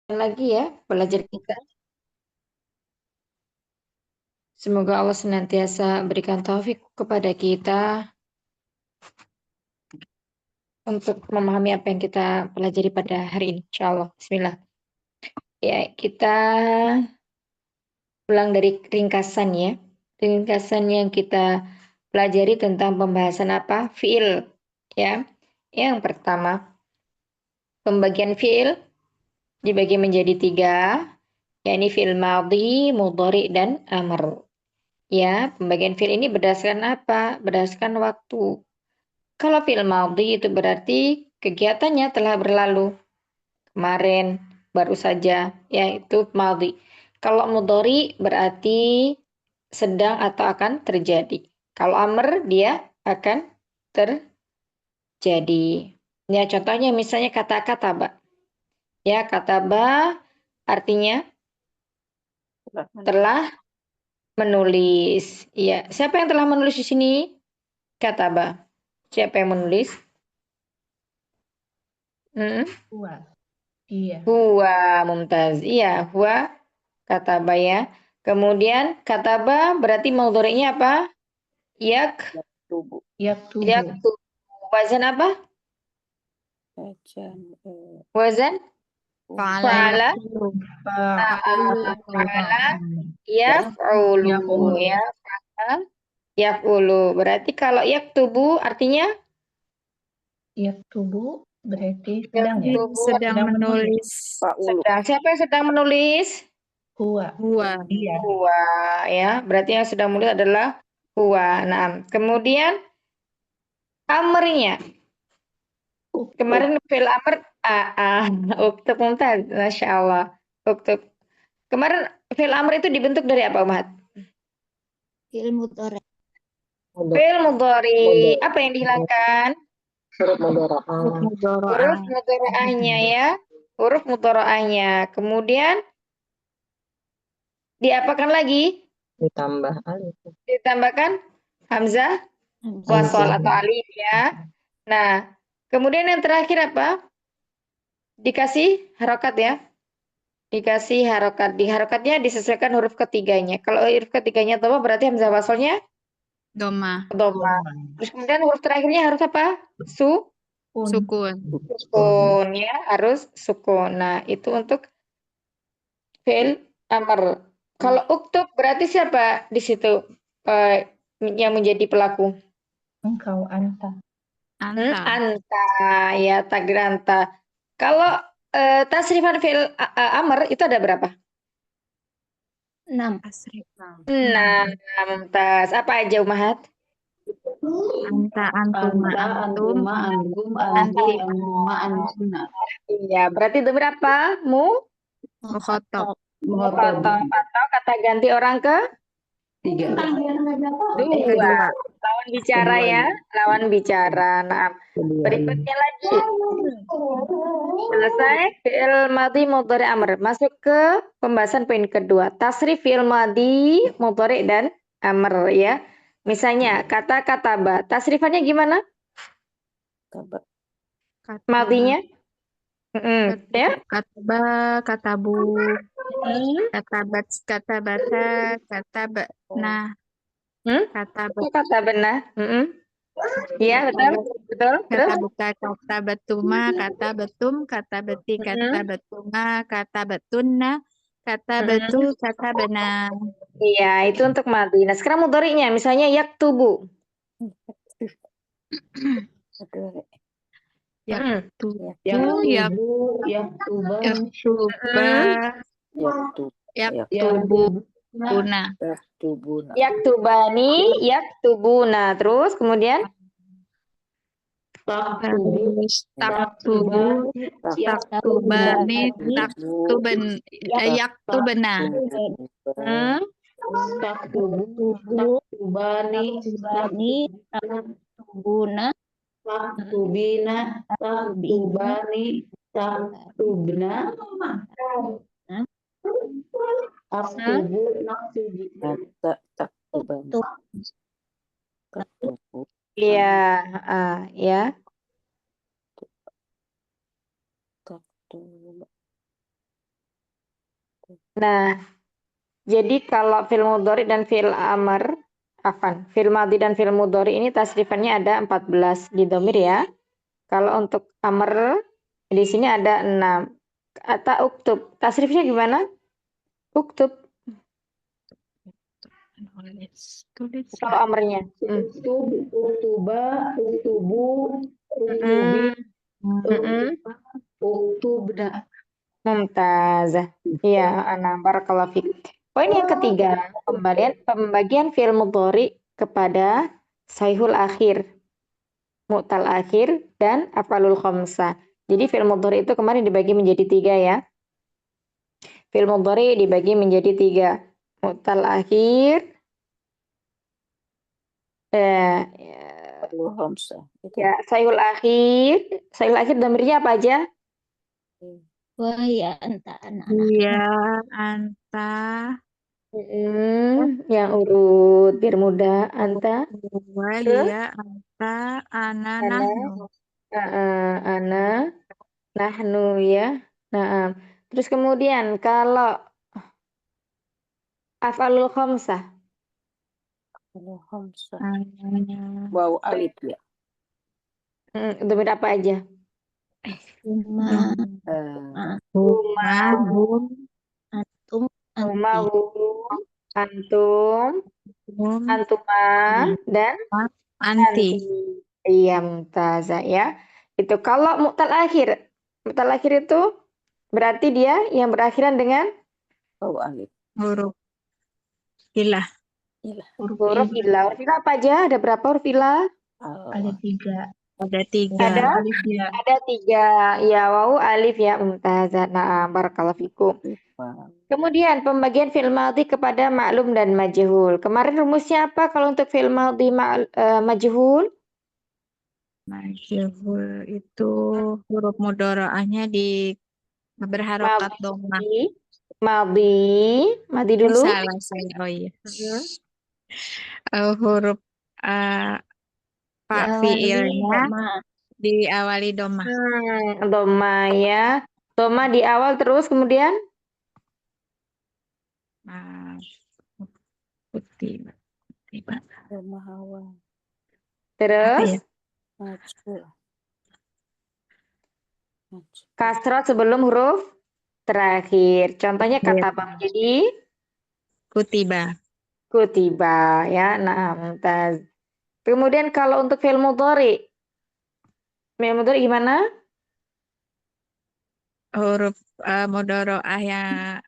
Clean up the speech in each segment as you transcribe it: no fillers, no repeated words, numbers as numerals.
lagi ya belajar kita. Semoga Allah senantiasa berikan taufik kepada kita untuk memahami apa yang kita pelajari pada hari ini. Insya Allah. Bismillah. Ya, kita ulang dari ringkasan ya. Ringkasan yang kita pelajari tentang pembahasan apa? Fiil. Ya. Yang pertama, pembagian fiil dibagi menjadi 3, yakni fiil madhi, mudhari, dan amr. Ya, pembagian fiil ini berdasarkan apa? Berdasarkan waktu. Kalau fiil madhi itu berarti kegiatannya telah berlalu. Kemarin, baru saja, yaitu madhi. Kalau mudhari berarti sedang atau akan terjadi. Kalau amr dia akan terjadi. Ya, contohnya misalnya kata-kata, Mbak. Ya, kata ba artinya telah menulis. Iya, siapa yang telah menulis di sini? Kata ba. Siapa yang menulis? Hmm? Huwa. Iya. Huwa, Mumtaz. Iya, huwa kata ba ya. Kemudian kata ba berarti mudhari'nya apa? Yak, Tubuh. Yaktubu. yak. Wazan apa? Bacan. Wazan? Fa'ala Fa'ala. yaqulu. Fa'ala. Yaf'ulu. Yaqulu. Ya, fa'ala. Yaf'ulu. Berarti kalau yaktubu artinya? Yaktubu berarti sedang ya? Yaktubu Sedang menulis. Fa'ulu. sedang. Siapa yang sedang menulis? Huwa. Huwa. Iya. Huwa ya. Berarti yang sedang menulis adalah huwa. Nah, kemudian amrnya. Kemarin fil amr uktub mumtaz. Masya Allah. Uktub. Kemarin fil amr itu dibentuk dari apa, Umat? Fi'il mudhari. Fil mudhari. Apa yang dihilangkan? Huruf mudhara'. Huruf mudhari'ahnya ya. Huruf mudhari'ahnya. Kemudian diapakan lagi? Ditambah alif. Ditambahkan hamzah wasol atau alif ya. Nah, kemudian yang terakhir apa? Dikasih harokat ya. Dikasih harokat. Di harokatnya disesuaikan huruf ketiganya. Kalau huruf ketiganya dhamma berarti hamzah wasolnya Doma. dhamma. Terus kemudian huruf terakhirnya harus apa? Sukun. Sukun ya, harus sukun. Nah, itu untuk fi'il amr. Kalau uktub berarti siapa di situ yang menjadi pelaku? Engkau, anta. Anta. Anta ya, takdir anta. Kalau tasrifan fi'il amr itu ada berapa? 6. Asrifah. 6. Mumtaz. Apa aja Umahat? Anta, antuma, antum, antum, anti, antuma, antuna. Iya, berarti itu berapa? mukhotob. Atau kata ganti orang ke 3. dua. Kedua. Lawan bicara ya, lawan bicara. Nah, berikutnya lagi. Selesai fi'il madhi mudhari amr. Masuk ke pembahasan poin kedua. Tasrif fi'il madhi mudhari dan amr ya. Misalnya kata kataba. Tasrifannya gimana? Kata Madhinya? Ya. Kataba, katabu, katabat, katabata, katabna, katabat, Kata benar. Iya, betul. Betul. Terus? katabuka, katabatuma, katabatum, katabati, katabatuma, katabatunna, katabatu, katabana. Iya, itu untuk madhi. Nah, sekarang mudhari'nya misalnya yaktubu. Yaktubu, Yaktuba. yaktuba, yaktubuna. Yaktubuna. Yaktubani, yaktubuna. Terus kemudian Terus taktubu, taktubani, taktuben, yaktubena. Taktubani, Taktubuna, taktubina, taktubani, taktubna, aktubu, naktubu. Taktuban. Taktubu. iya, ya. Taktuba. Nah, jadi kalau fi'il mudhari dan fi'il amr, fi'il madhi dan fi'il mudhari ini tasrifannya ada 14 di dhamir ya. Kalau untuk amr di sini ada 6. Kata uktub, tasrifnya gimana? Uktub Tulis kalau amrnya. Uktub, uktuba, uktubu, uktubi, Mm-mm. uktubna. Mumtazah. Iya, ana barakallahu fik. Poin yang ketiga, pembagian fi'il mudhari kepada sahihul akhir, mu'tal akhir, dan af'alul khamsah. Jadi fi'il mudhari itu kemarin dibagi menjadi 3 ya. Fi'il mudhari dibagi menjadi 3. Mu'tal akhir, eh, Perlu hamzah. Itu. ya, sahihul akhir. Sahihul akhir dhamirnya apa aja? Wahya anta anak. Iya, anta, Yang urut biar mudah. Anta, terus wahia, anta, ana, ana, nahnu. ana, nahnu ya. Nah, terus kemudian kalau af'alul khamsah, Perlu hamzah. Ana, Waw alif ya. dhamir apa aja? Huma, huma, hum, antum, Huma, anti. hum, antum, hum, antuma, dan anti. anti. Iya, mumtazah ya. Itu kalau mu'tal akhir. Mu'tal akhir itu berarti dia yang berakhiran dengan Waw alif. Huruf ilah. huruf ilah. Huruf ilah apa aja? Ada berapa huruf ilah? Ada 3. Ada 3. Ada? Ada 3. Ya, wawu, alif ya, mumtazah. Nah, barakallahu fikum. Kemudian pembagian fi'il madhi kepada maklum dan majhul. Kemarin rumusnya apa kalau untuk fi'il madhi majhul? Majhul itu huruf mudharaahnya di berharokat dhammah. Madhi dulu. Salah saya. Oh iya. Huruf pak fiilnya diawali dhammah. Doma ya. Doma di awal terus kemudian Putih. Mahawa. terus Majhul. kasrah sebelum huruf terakhir. Contohnya kata apa menjadi Kutiba. kutiba ya. Nah, mumtaz. Kemudian kalau untuk fi'il mudhari. Fi'il mudhari gimana? Huruf mudharaah yang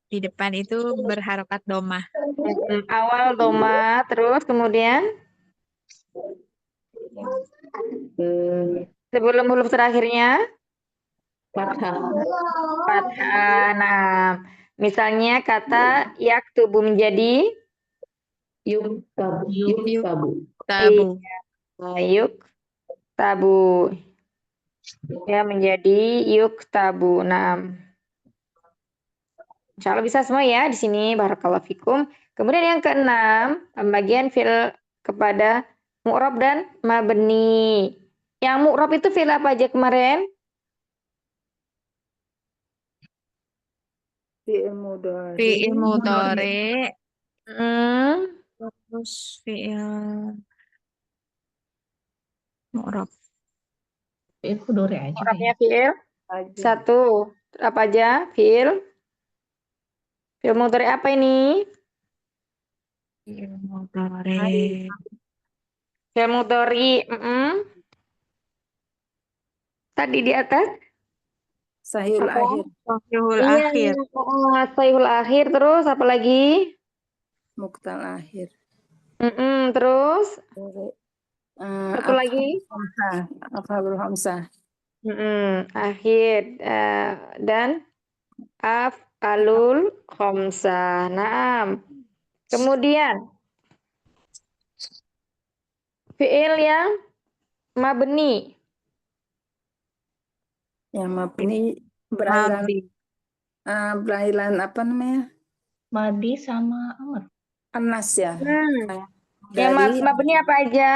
di depan itu berharokat dhammah. Awal doma terus kemudian sebelum huruf terakhirnya Fathah. fathah. Nah, misalnya kata yaktubu menjadi Yuktabu. Yuktabu. Tabu. yuk tabu ya menjadi yuk tabu. Nah, insya Allah bisa semua ya di sini. Barakallahu fikum. Kemudian yang keenam, pembagian fi'il kepada mu'rab dan mabni. Yang mu'rab itu fi'il apa aja kemarin? Fi'il mudhari. Fi'il mudhari. Terus fi'il mu'rab. Fi'il mudhari aja. Mu'rabnya fi'il Aja. satu. Apa aja? Fi'il mudhari apa ini? Fi'il mudhari. Fi'il mudhari. Tadi di atas? Sahihul Apa? akhir. Sahihul Iya, akhir. sahihul akhir terus apa lagi? Muqtal akhir. Terus satu Af'alul lagi? hamzah. Af'alul hamzah. Akhir dan af'alul khamsah. Naam. Kemudian fi'il yang mabni. Yang mabni berailan Mabni. berailan apa namanya? Madi sama amr. Anas ya. Yang Dari mabni apa aja?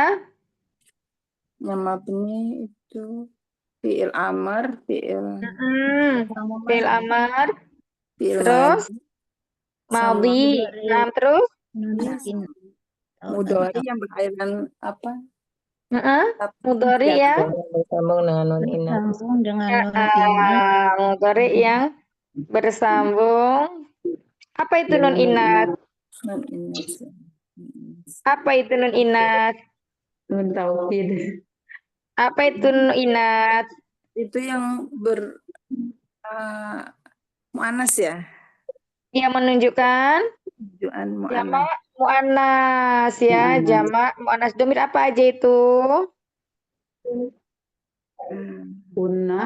yang mabni itu fi'il amr, fi'il Fi'il amar, Fi'il terus sama madhi. Nah, terus Nun mudhari yang berakhirkan apa? heeh, mudhari Ya, ya. Bersambung dengan nun inat. bersambung dengan nun inat. Mudhari yang bersambung. Apa itu nun inat? nun inas. Apa itu nun inat? Nun taukid. Apa itu nun inat? Itu yang mu'annas ya? Yang menunjukkan Tujuan mu'annas. jamak muannas ya, jamak muannas domir apa aja itu? Una.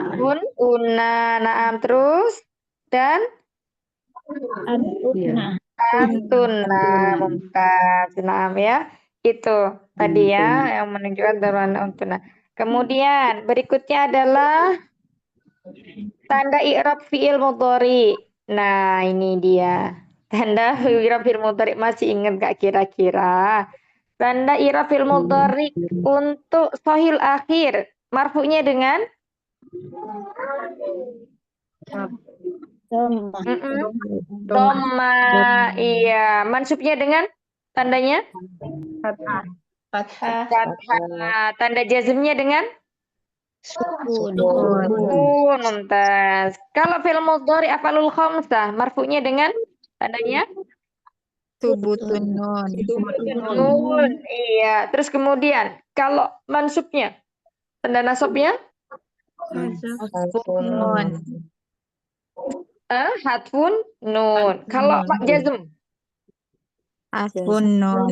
Una, naam terus dan Antuna. antuna, mumtaz, naam ya. Itu tadi ya yang menunjukkan darurat antuna. Kemudian berikutnya adalah tanda i'rab fi'il mudhari. Nah, ini dia. Tanda i'rab fi'il mudhari masih ingat gak kira-kira? Tanda i'rab fi'il mudhari untuk sahih akhir marfu'nya dengan Dhamma. dhamma. Iya, mansubnya dengan tandanya Fathah. fathah. Tanda jazmnya dengan Sukun. sukun. Mumtaz. Kalau fi'il mudhari af'alul khamsah marfu'nya dengan tandanya Subutun nun. nun. Iya. Terus kemudian kalau mansubnya tanda nasabnya Nun. hatfun nun. Kalau jazm Asfun nun.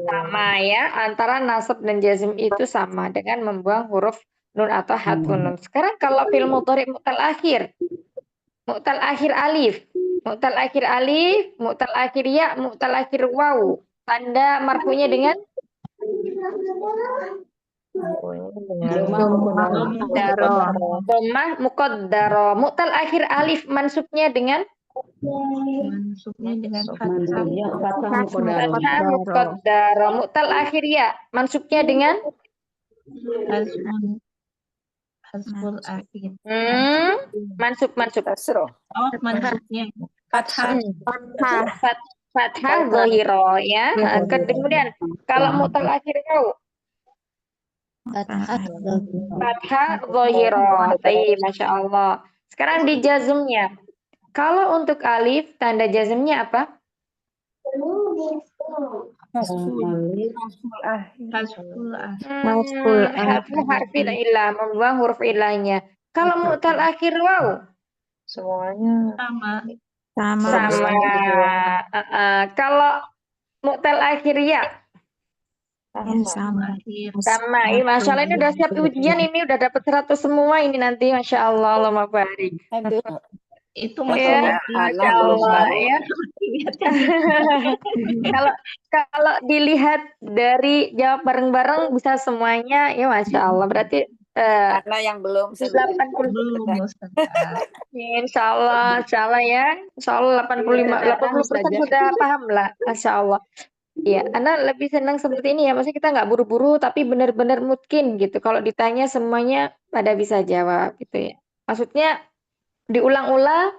sama ya, antara nasab dan jazm itu sama dengan membuang huruf nun atau hatfun nun. Sekarang kalau fi'il mudhari mu'tal akhir alif, mu'tal akhir alif, mu'tal akhir ya, mu'tal akhir waw. Tanda marfu'nya dengan Daro. dhammah muqaddaro. Mu'tal akhir alif mansubnya dengan Mansubnya dengan fathah. Mansubnya fathah muqaddar. fathah muqaddaro. Mu'tal akhir ya mansubnya dengan Hazfun. Hazful akhir. mansub. Kasroh. Oh, mansubnya fathah. Fathah zahiro ya. Kemudian kalau mu'tal akhir waw Fathah. fathah zahiro. Baik, Masya Allah. Sekarang di jazmnya. Kalau untuk alif, tanda jazmnya apa? Hazful akhir. Harfu harfi ilah, membuang huruf ilahnya. Kalau mu'tal akhir waw, Sama. sama. Kalau mu'tal akhir ya, Sama. sama. Ih, Masya Allah, ini udah siap ujian, ini udah dapat 100 semua ini nanti. Masya Allah, Allahumma barik. Itu Ya, Masya Allah ya. Kalau dilihat dari jawab bareng-bareng bisa semuanya, ya Masya Allah. Berarti Karena yang belum 80. belum Ustaz. Insya Allah ya. Insya Allah 80% sudah paham lah. Masya Allah. Ya, Ana lebih senang seperti ini ya. Maksudnya kita nggak buru-buru, tapi benar-benar mungkin gitu. Kalau ditanya semuanya pada bisa jawab gitu ya. Maksudnya diulang-ulang,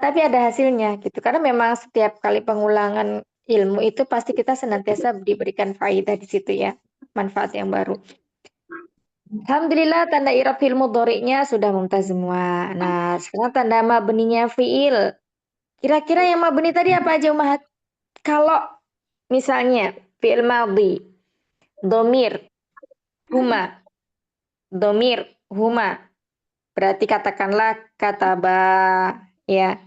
tapi ada hasilnya gitu. Karena memang setiap kali pengulangan ilmu itu pasti kita senantiasa diberikan faedah di situ ya. Manfaat yang baru. Alhamdulillah tanda i'rab fi'il mudhari'nya sudah mumtaz semua. Nah, sekarang tanda mabninya fi'il. Kira-kira yang mabni tadi apa aja Umahat? Kalau misalnya fi'il madhi, domir, huma. Berarti katakanlah kataba, ya.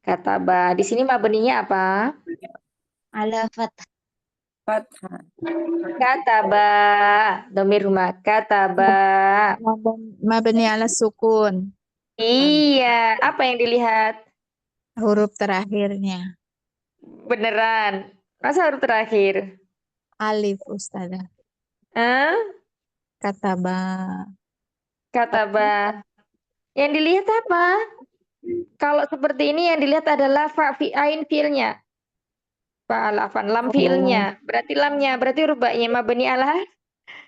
Kataba. Di sini mabninya apa? Ala fathah. Kataba. Domir huma. Kataba. Mabni ala sukun. Iya. Apa yang dilihat? Huruf terakhirnya. Beneran. Masa huruf terakhir? Alif Ustazah. Kataba. Kataba. Yang dilihat apa? Kalau seperti ini yang dilihat adalah ain fiilnya. Fa'alafan lam fiilnya. Berarti lamnya, berarti rubahnya mabni ala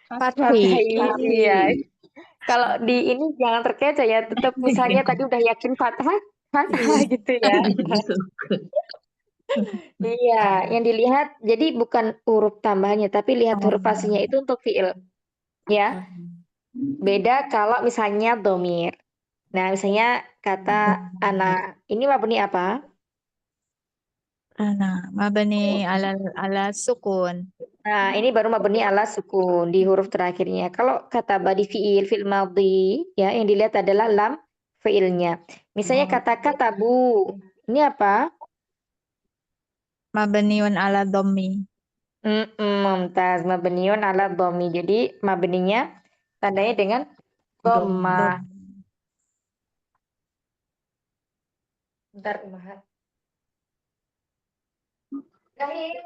fathah. Iya. Kalau di ini jangan terkecoh ya, tetap misalnya tadi udah yakin fathah, Fatha gitu ya. Iya, yang dilihat jadi bukan huruf tambahannya, tapi lihat huruf aslinya itu untuk fiil, ya. Beda kalau misalnya domir. Nah, misalnya kata anak, ini mabni apa? Ana, mabani ala sukun. Nah, ini baru mabni ala sukun di huruf terakhirnya. Kalau kata di fiil madhi, ya, yang dilihat adalah lam fiilnya. Misalnya kata bu, ini apa? Mabaniun ala dhammi. Mumtaz, mabniun ala dhammi. Jadi mabninya tandanya dengan dhamma. Bentar, Umahat. Zahir.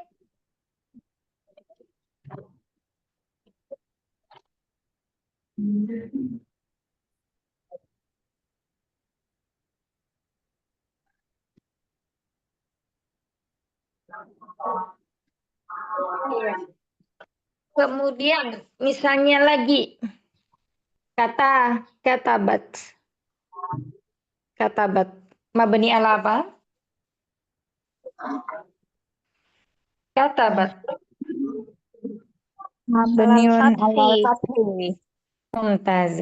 Iya. Kemudian misalnya lagi katabat. Katabat. Mabni ala apa? Katabat. Mabaniun ala fathi. fathi. Mumtaz.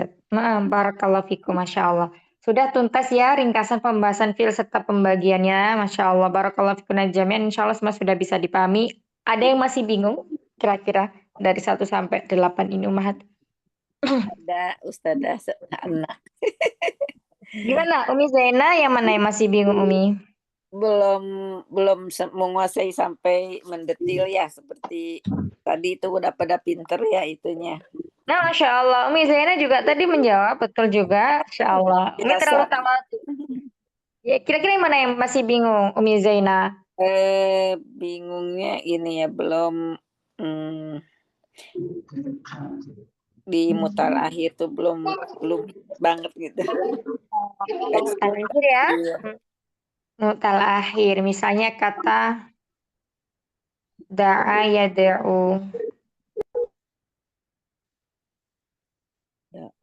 Barakallahu fikum, Masya Allah. Sudah tuntas ya ringkasan pembahasan fiil serta pembagiannya. Masya Allah. Barakallahu fikum jami'an. Insya Allah semua sudah bisa dipahami. Ada yang masih bingung? Kira-kira dari 1 sampai 8 ini, Umahat. Ada Ustazah anak. Gimana, Umi Zaina yang mana yang masih bingung, Umi? Belum menguasai sampai mendetil ya, seperti tadi itu udah pada pinter ya itunya. Nah, Masya Allah. Umi Zaina juga tadi menjawab, betul juga. Masya Allah. Umi terlalu Biasa. tawadhu. Ya, kira-kira yang mana yang masih bingung, Umi Zaina? Bingungnya ini ya, belum di mutal akhir tuh belum banget gitu. Mutal akhir ya. Iya. Mutal akhir. Misalnya kata da'a yad'u. Ya,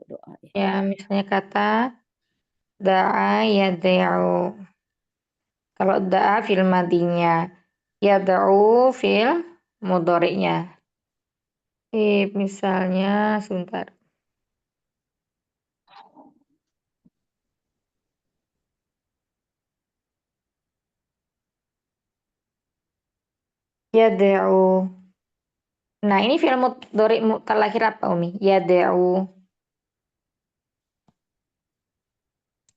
doa ya. Ya, misalnya kata da'a yad'u. Kalau da'a fil madinya, yad'u fil mudhari'nya. Misalnya sebentar. Yad'u. Nah, ini fi'il mudhari' mu'tal akhir apa, Umi? Yad'u.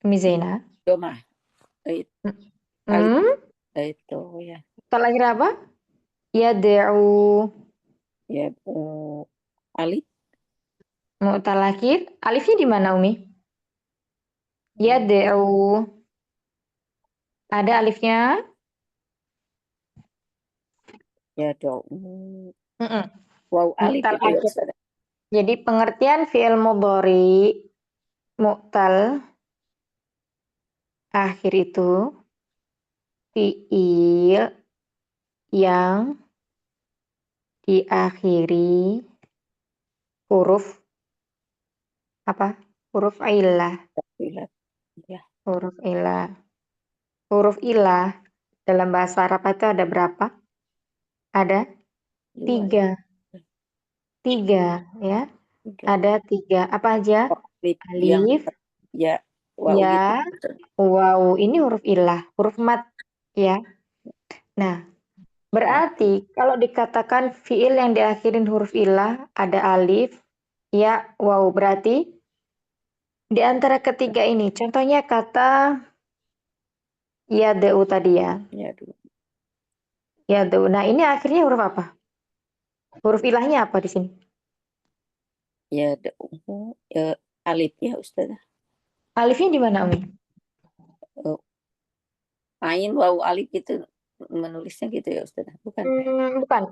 Umi Zaina. Doma. Hmm? Itu ya. Mu'tal akhir apa? Yad'u. Ya, alif. Mu'tal akhir. Alifnya di mana, Umi? Yad'u. Ada alifnya? Ya, do. Mm-mm. Wow, alif Mu'tal itu ya, akhir. Ustazah. Jadi pengertian fi'il mudhari mu'tal akhir itu fi'il yang diakhiri huruf apa? Huruf illah. Ya, Huruf illah. Huruf illah dalam bahasa Arab itu ada berapa? Ada dua. 3. 3 ya. Tiga. Ada 3. Apa aja? Alif. Alif, Ya, wow ya, gitu. waw. Ini huruf illah, huruf mat ya. Nah, berarti kalau dikatakan fiil yang diakhirin huruf illah ada alif, ya, waw. Berarti di antara ketiga ini, contohnya kata yad'u tadi ya. Ya, dua. Yad'u. Nah, ini akhirnya huruf apa? Huruf ilahnya apa di sini? Ya, alif ya, Ustazah. Alifnya di mana, Umi? Ain wow alif itu menulisnya gitu ya, Ustazah. Bukan. Bukan.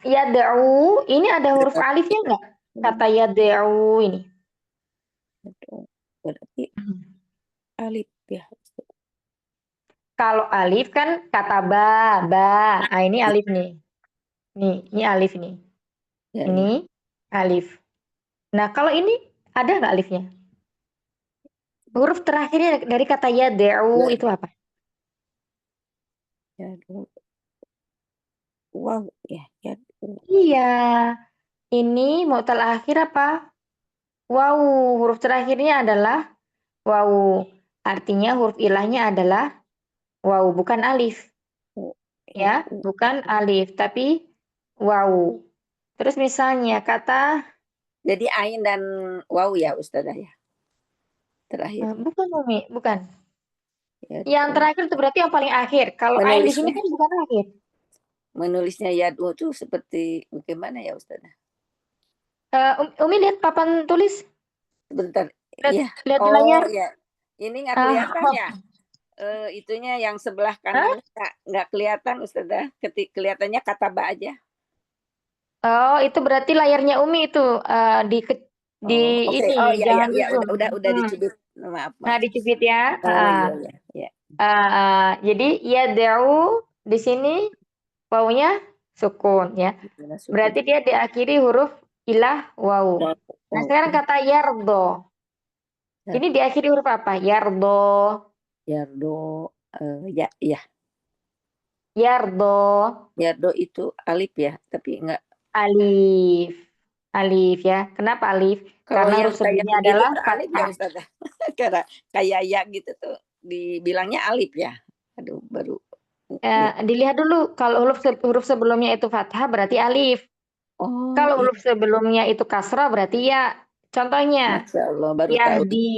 Yad'u, ini ada huruf alifnya enggak? Kata yad'u ini. Berarti alif ya. Kalau alif kan kata ba. Nah, ini alif nih. Nih, ini alif nih. Ya, Ini alif. Nah, kalau ini ada nggak alifnya? Huruf terakhirnya dari kata yad'u Ya. itu apa? Yadu. Wow, ya, yadu. Iya, ini mu'tal akhir apa? Waw, huruf terakhirnya adalah waw. Artinya huruf ilahnya adalah waw, bukan alif. Oh, Ya, yadu. bukan alif, tapi waw. Terus misalnya kata, Jadi ain dan wow ya Ustazah ya. Terakhir. bukan Umi, bukan. Yadu. Yang terakhir itu berarti yang paling akhir. Kalau ain di sini Menulisnya, kan bukan akhir. menulisnya yadu itu seperti bagaimana ya Ustazah? Umi lihat papan tulis, Sebentar. lihat, Iya. lihat di layar. Oh ya. Ini nggak Ah, kelihatan ya? Itunya yang sebelah kanan nggak kelihatan Ustazah. Kelihatannya kataba aja. oh, itu berarti layarnya Umi itu di Oh, oke. ini Oh ya ya jangan di ya zoom. udah dicubit. Maaf Nah, maaf. dicubit ya. Oh iya ya ya. Jadi yad'u di sini wawunya sukun ya. Gimana suku? Berarti dia diakhiri huruf ilah wawu. Nah, Oh, sekarang kata yardo. Ya. Ini diakhiri huruf apa? Yardo. Yardo. Ya ya. Yardo. Yardo itu alif ya, tapi enggak. Alif. Alif ya. Kenapa alif? Kalau Karena yang huruf kayak sebelumnya begitu adalah tuh alif ya fathah. Ustazah. Karena kayak ya gitu tuh dibilangnya alif ya. Aduh, baru. Dilihat dulu kalau huruf sebelumnya itu fathah berarti alif. Oh, Kalau iya. huruf sebelumnya itu kasrah berarti ya. Contohnya Masya Allah, baru tahu. Yahdi.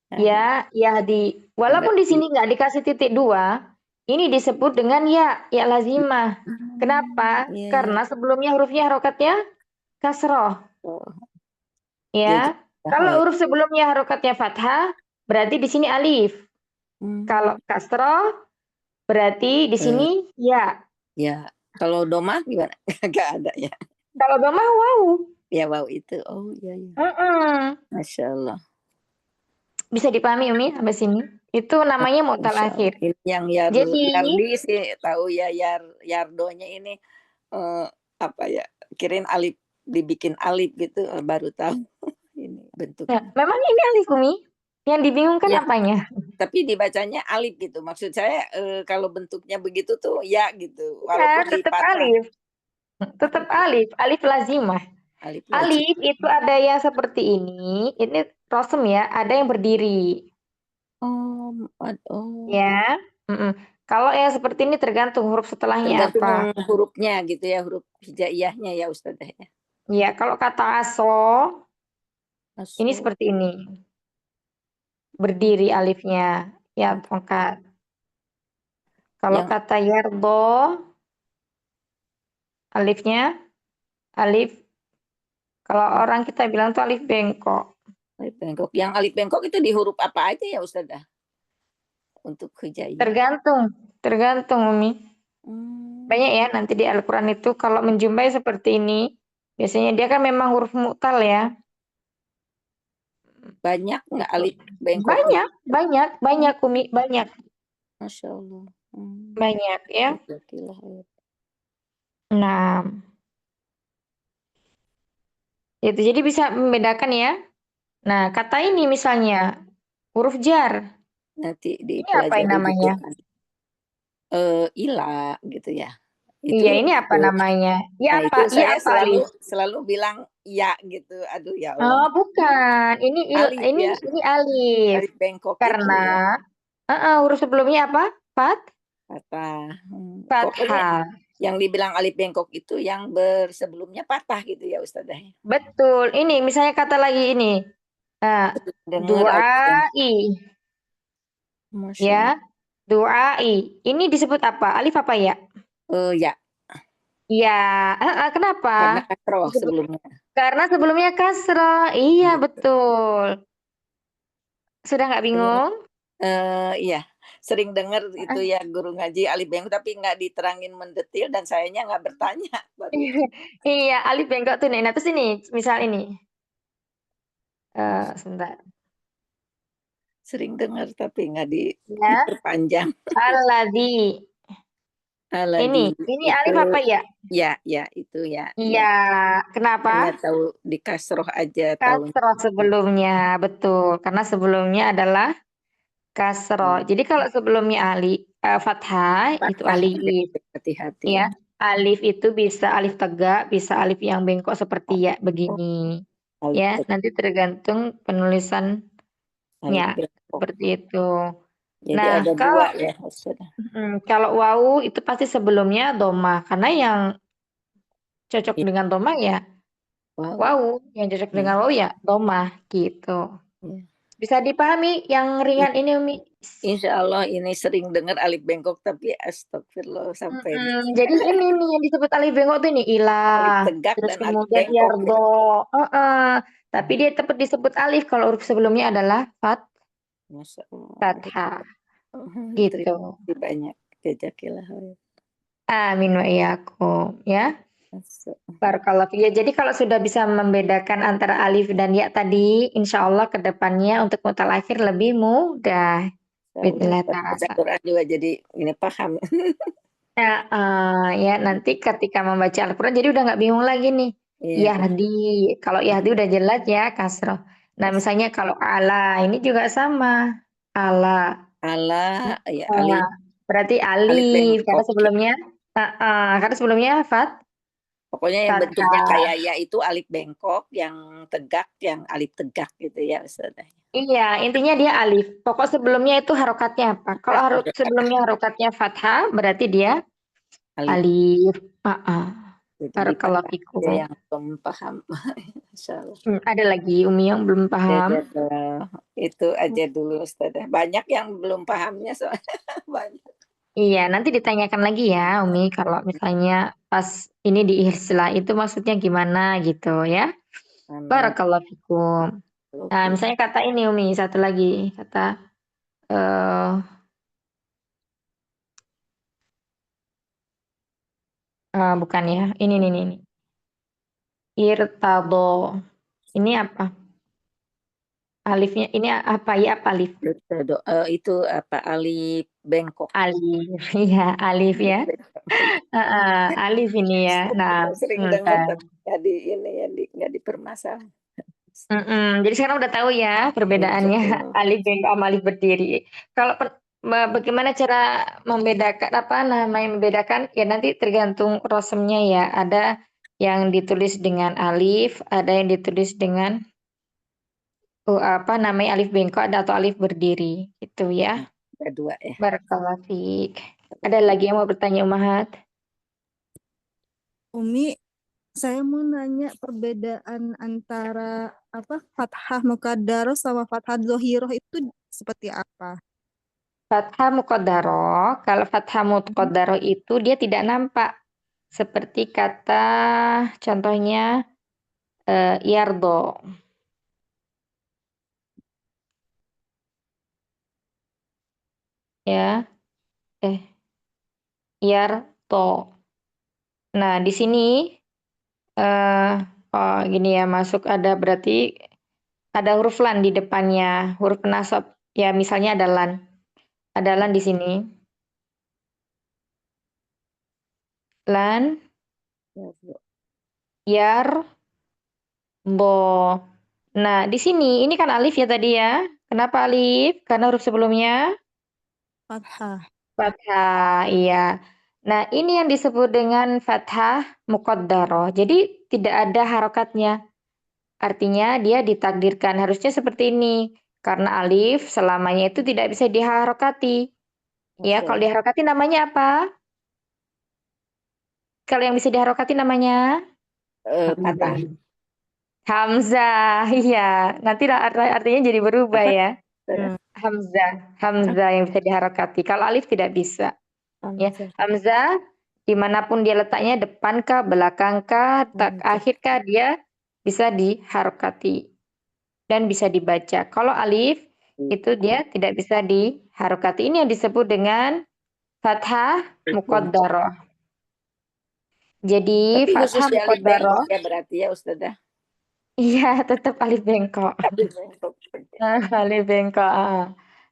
Ya, Yahdi. Walaupun di Berarti. sini nggak dikasih titik dua, ini disebut dengan ya lazimah. Kenapa? Iya, Karena sebelumnya hurufnya harokatnya kasroh. Oh, Ya. jadi Kalau huruf sebelumnya harokatnya fathah, berarti di sini alif. Kalau kasroh, berarti di sini ya. ya, kalau doma gimana? Gak ada ya. Kalau domah wow. Ya wow itu. Oh iya ya. Masya Allah. Bisa dipahami Umi sampai sini? Itu namanya mu'tal Masya Allah. akhir. Ini yang Jadi Yardi sih tahu ya Yardonya ini apa ya? Kirain alif dibikin alif gitu baru tahu ini bentuknya. memang ini alif Umi. Yang dibingungkan Ya, apanya? tapi dibacanya alif gitu. Maksud saya kalau bentuknya begitu tuh ya gitu. Ya, Walaupun di tetap patah alif. Tetap alif. Alif lazimah. alif lagi. Alif itu ada yang seperti ini. Ini rosem ya. Ada yang berdiri. Oh. Ya. Kalau yang seperti ini tergantung huruf setelahnya Tergantung apa. hurufnya gitu ya, huruf hijaiyahnya ya Ustazah ya. Ya, kalau kata aso, ini Aso. seperti ini. Berdiri alifnya. Ya, tongkat. Kalau Yang kata yardo, alifnya, alif. Kalau orang kita bilang tuh alif bengkok. alif bengkok. Yang alif bengkok itu di huruf apa aja ya Ustazah? Untuk hijaiyah. Tergantung Umi. Banyak ya nanti di Al-Quran itu kalau menjumpai seperti ini, biasanya dia kan memang huruf mu'tal ya. Banyak nggak alif bengkok? Banyak Umi, banyak. Masya Allah. Banyak ya. Nah, itu jadi bisa membedakan ya. Nah, kata ini misalnya huruf jar. Nanti Ini apa dipelajari namanya? Ila gitu ya. Iya, ini apa namanya? Ya Nah, apa? itu Iya saya apa alif? selalu bilang ya gitu. Aduh ya Oh, Allah. bukan. Ini Alif ini ya. ini alif. Alif bengkok Karena itu ya. huruf sebelumnya apa? Patah. Fathah. Pokoknya yang dibilang alif bengkok itu yang bersebelumnya patah gitu ya Ustazah. Betul. Ini misalnya kata lagi ini. Du'ai. Ya. Du'ai. Ini disebut apa? Alif apa ya? Ya. Ya. Kenapa? Karena kasroh sebelumnya. Karena sebelumnya kasroh. Iya, betul. Sudah nggak bingung? Iya. Sering dengar itu ya guru ngaji alif bengkok tapi nggak diterangin mendetil dan sayanya nggak bertanya. Iya, alif bengkok tuh nih. Nah, terus ini, misal ini. Sebentar. Sering dengar tapi nggak Ya. diperpanjang. Alladzi. Aladi Ini itu alif apa ya? ya itu ya. Iya, kenapa? Hanya tahu di kasroh aja tahunya. Kasroh sebelumnya, betul. Karena sebelumnya adalah kasroh. Jadi kalau sebelumnya fathah itu Fathah alif, hati-hati ya. ya. Alif itu bisa alif tegak, bisa alif yang bengkok seperti ya Oh, begini. alif Ya, tegak, nanti tergantung penulisannya alif bengkok. seperti itu. Jadi Nah, ada kalau dua ya Ustazah. kalau wawu itu pasti sebelumnya doma, karena yang cocok Iya, dengan doma ya wow. wawu, yang cocok dengan Iya, wawu ya doma gitu. iya. Bisa dipahami yang ringan ini Umi? Insya Allah ini sering dengar alif bengkok tapi astagfirullah sampai Jadi ini nih yang disebut alif bengkok tuh ini alif ilah, tegak terus dan alif kemudian bengkok ya. yardo, tapi dia tetap disebut alif kalau huruf sebelumnya adalah Masya Allah. fathah Terima gitu. kasih banyak. Jazakillah khair. Amin wa iyyakum ya. Masya Barakallahu fiik. Ya, jadi kalau sudah bisa membedakan antara alif dan ya tadi, insya Allah ke depannya untuk mutalakhir lebih mudah. Allah. Bismillah Baca ta'ala. Quran juga jadi ini paham. Ya nanti ketika membaca Al-Quran jadi udah nggak bingung lagi nih. Iya, Yahdi, kalau Yahdi udah jelas ya kasroh. Nah misalnya kalau ala ini juga sama. Ala. Allah ya Nah, alif berarti alif alif karena bengkok. sebelumnya karena sebelumnya Pokoknya yang bentuknya fathah. kayak ya itu alif bengkok, yang tegak, yang alif tegak gitu ya Ustazah. Iya, intinya dia alif. Pokok sebelumnya itu harokatnya apa? Kalau sebelumnya harokatnya fathah, berarti dia Alif. alif. Jadi Barakallahu dipahami fikum. ya yang belum paham. Insya Allah. Ada lagi Umi yang belum paham. Itu aja dulu Ustazah. Banyak yang belum pahamnya soalnya banyak. Iya, nanti ditanyakan lagi ya Umi kalau misalnya pas ini di istilah itu maksudnya gimana gitu ya. Amin. Barakallahu fikum. Nah, Oke. misalnya kata ini Umi, satu lagi kata bukan ya. Ini nih. Irtado. Ini apa? Alifnya ini apa ya? Apa alif? Itu apa alif bengkok. Alif. Iya, alif ya. Alif ini ya. Nah, Sering dengar tapi nggak dipermasalahkan. Jadi sekarang udah tahu ya perbedaannya Insya Allah. alif bengkok sama alif berdiri. Kalau bagaimana cara membedakan membedakan ya nanti tergantung rosemnya ya. Ada yang ditulis dengan alif, ada yang ditulis dengan alif bengkok atau alif berdiri gitu ya. Ada dua ya. Barakallahu fiik. Ada lagi yang mau bertanya Umahat? Umi, saya mau nanya perbedaan antara fathah muqaddarah sama fathah dzohiroh itu seperti apa? Fathah muqaddarah, kalau fathah muqaddarah itu dia tidak nampak. Seperti kata contohnya yardo. Ya. Yarto. Nah, di sini gini ya, masuk ada berarti ada huruf lan di depannya, huruf penasab. Ya, misalnya ada lan. Ada lan di sini. Lan, yar, bo. Nah, di sini ini kan alif ya tadi ya. Kenapa alif? Karena huruf sebelumnya Fathah. fathah, iya. Nah, ini yang disebut dengan fathah muqaddarah. Jadi tidak ada harokatnya. Artinya dia ditakdirkan harusnya seperti ini. Karena alif selamanya itu tidak bisa diharokati. Ya, kalau diharokati namanya apa? Kalau yang bisa diharokati namanya Patah. Hamzah. Iya, nanti artinya jadi berubah Apa? ya. Hamzah yang bisa diharokati. Kalau alif tidak bisa. Ya, Hamzah dimanapun dia letaknya, depan kah, belakang kah, akhir kah, dia bisa diharokati dan bisa dibaca. Kalau alif itu dia tidak bisa diharokati. Ini yang disebut dengan fathah muqaddarah. Jadi Tapi khusus fathah di alif bengkok muqaddarah, ya berarti ya Ustazah. iya tetap alif bengkok. Alif bengkok. Alif bengkok,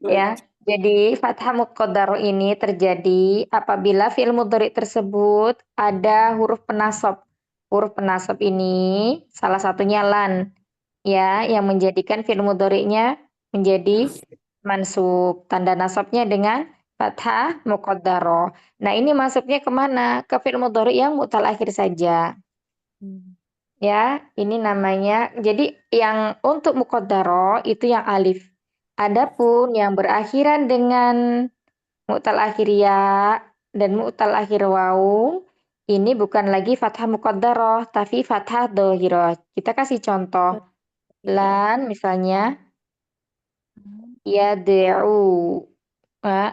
ya. Jadi fathah muqaddarah ini terjadi apabila fi'il mudhari tersebut ada huruf penasab. Huruf penasab ini salah satunya lan ya yang menjadikan fi'il mudhari'nya menjadi mansub. Tanda nasabnya dengan fathah muqaddarah. Nah, ini masuknya kemana? Ke fi'il mudhari yang mu'tal akhir saja. Ya, ini namanya. Jadi yang untuk muqaddarah itu yang alif. Adapun yang berakhiran dengan mu'tal akhir ya dan mu'tal akhir waw ini bukan lagi fathah muqaddarah tapi fathah dhahirah. Kita kasih contoh. Lan misalnya yad'u.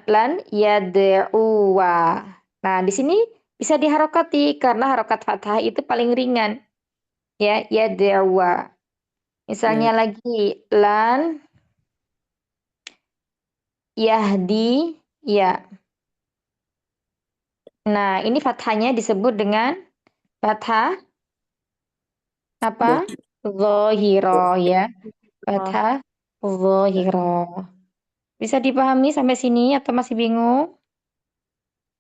Lan yad'uwa. Nah, di sini bisa diharokati karena harokat fathah itu paling ringan. Ya, yad'uwa. Misalnya lagi lan yahdi ya. Nah, ini fathahnya disebut dengan fathah apa? Dhahirah ya. Fathah dhahirah. Bisa dipahami sampai sini atau masih bingung?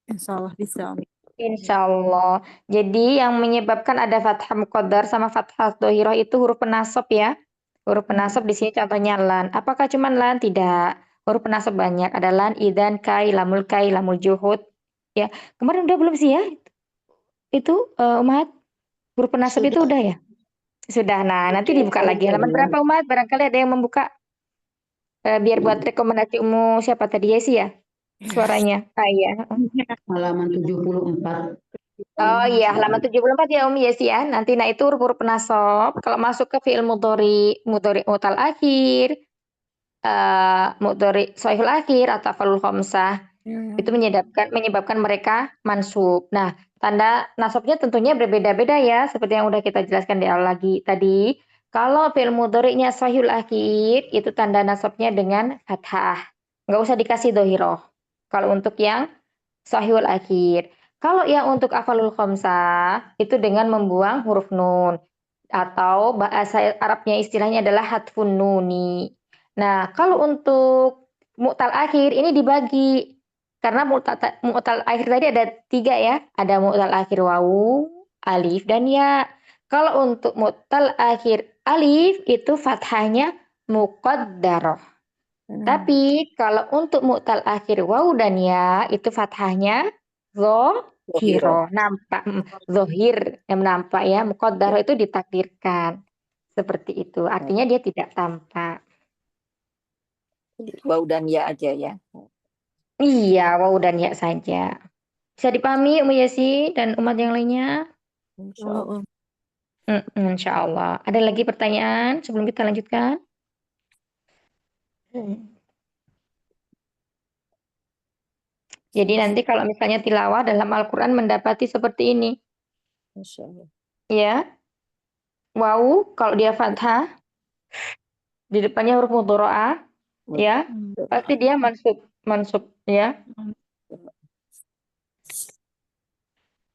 Insya Allah bisa. Insya Allah. Jadi yang menyebabkan ada fathah muqaddar sama fathah dhahirah itu huruf penasab ya. Huruf penasab di sini contohnya lan. Apakah cuma lan? Tidak. Huruf penasab banyak. Ada lan, idan, kai, lamul juhud. Ya. Kemarin udah belum sih ya? Itu Umat? Huruf penasab itu udah ya? Sudah. Nah, nanti dibuka lagi. Halaman berapa Umat? Barangkali ada yang membuka. Biar buat rekomendasi siapa tadi ya sih ya? Suaranya. Ah, iya. Halaman 74. Oh iya, halaman 74 ya Umi Yesi ya. Nanti nah itu huruf penasab. Kalau masuk ke fi'il mudhari mutal akhir, mudhari shahihul akhir atau falul khamsah itu menyebabkan mereka mansub. Nah, tanda nasabnya tentunya berbeda-beda ya, seperti yang udah kita jelaskan di awal lagi tadi. Kalau fi'il mudhari'nya shahihul akhir, itu tanda nasabnya dengan fathah. Nggak usah dikasih dohiroh. Kalau untuk yang shahihul akhir. Kalau yang untuk afalul khamsah, itu dengan membuang huruf nun. Atau bahasa Arabnya istilahnya adalah hadfun nuni. Nah, kalau untuk mu'tal akhir ini dibagi. Karena mu'tal akhir tadi ada 3 ya. Ada mu'tal akhir wawu, alif, dan ya. Kalau untuk mu'tal akhir alif itu fathahnya muqaddarah. Tapi kalau untuk mu'tal akhir wawu dan ya itu fathahnya zohiro. Nampak. Zohir yang nampak ya. Muqaddarah itu ditakdirkan. Seperti itu. Artinya dia tidak tampak. Waw dan ya aja ya. Iya, wawu dan ya saja. Bisa dipahami Umu Yesi dan umat yang lainnya? Insya Allah. Insya Allah. Ada lagi pertanyaan sebelum kita lanjutkan? Jadi nanti kalau misalnya tilawah dalam Al-Quran mendapati seperti ini. Insya Allah. Ya. Wawu kalau dia fathah di depannya huruf mudharaah ya. Pasti dia mansub ya.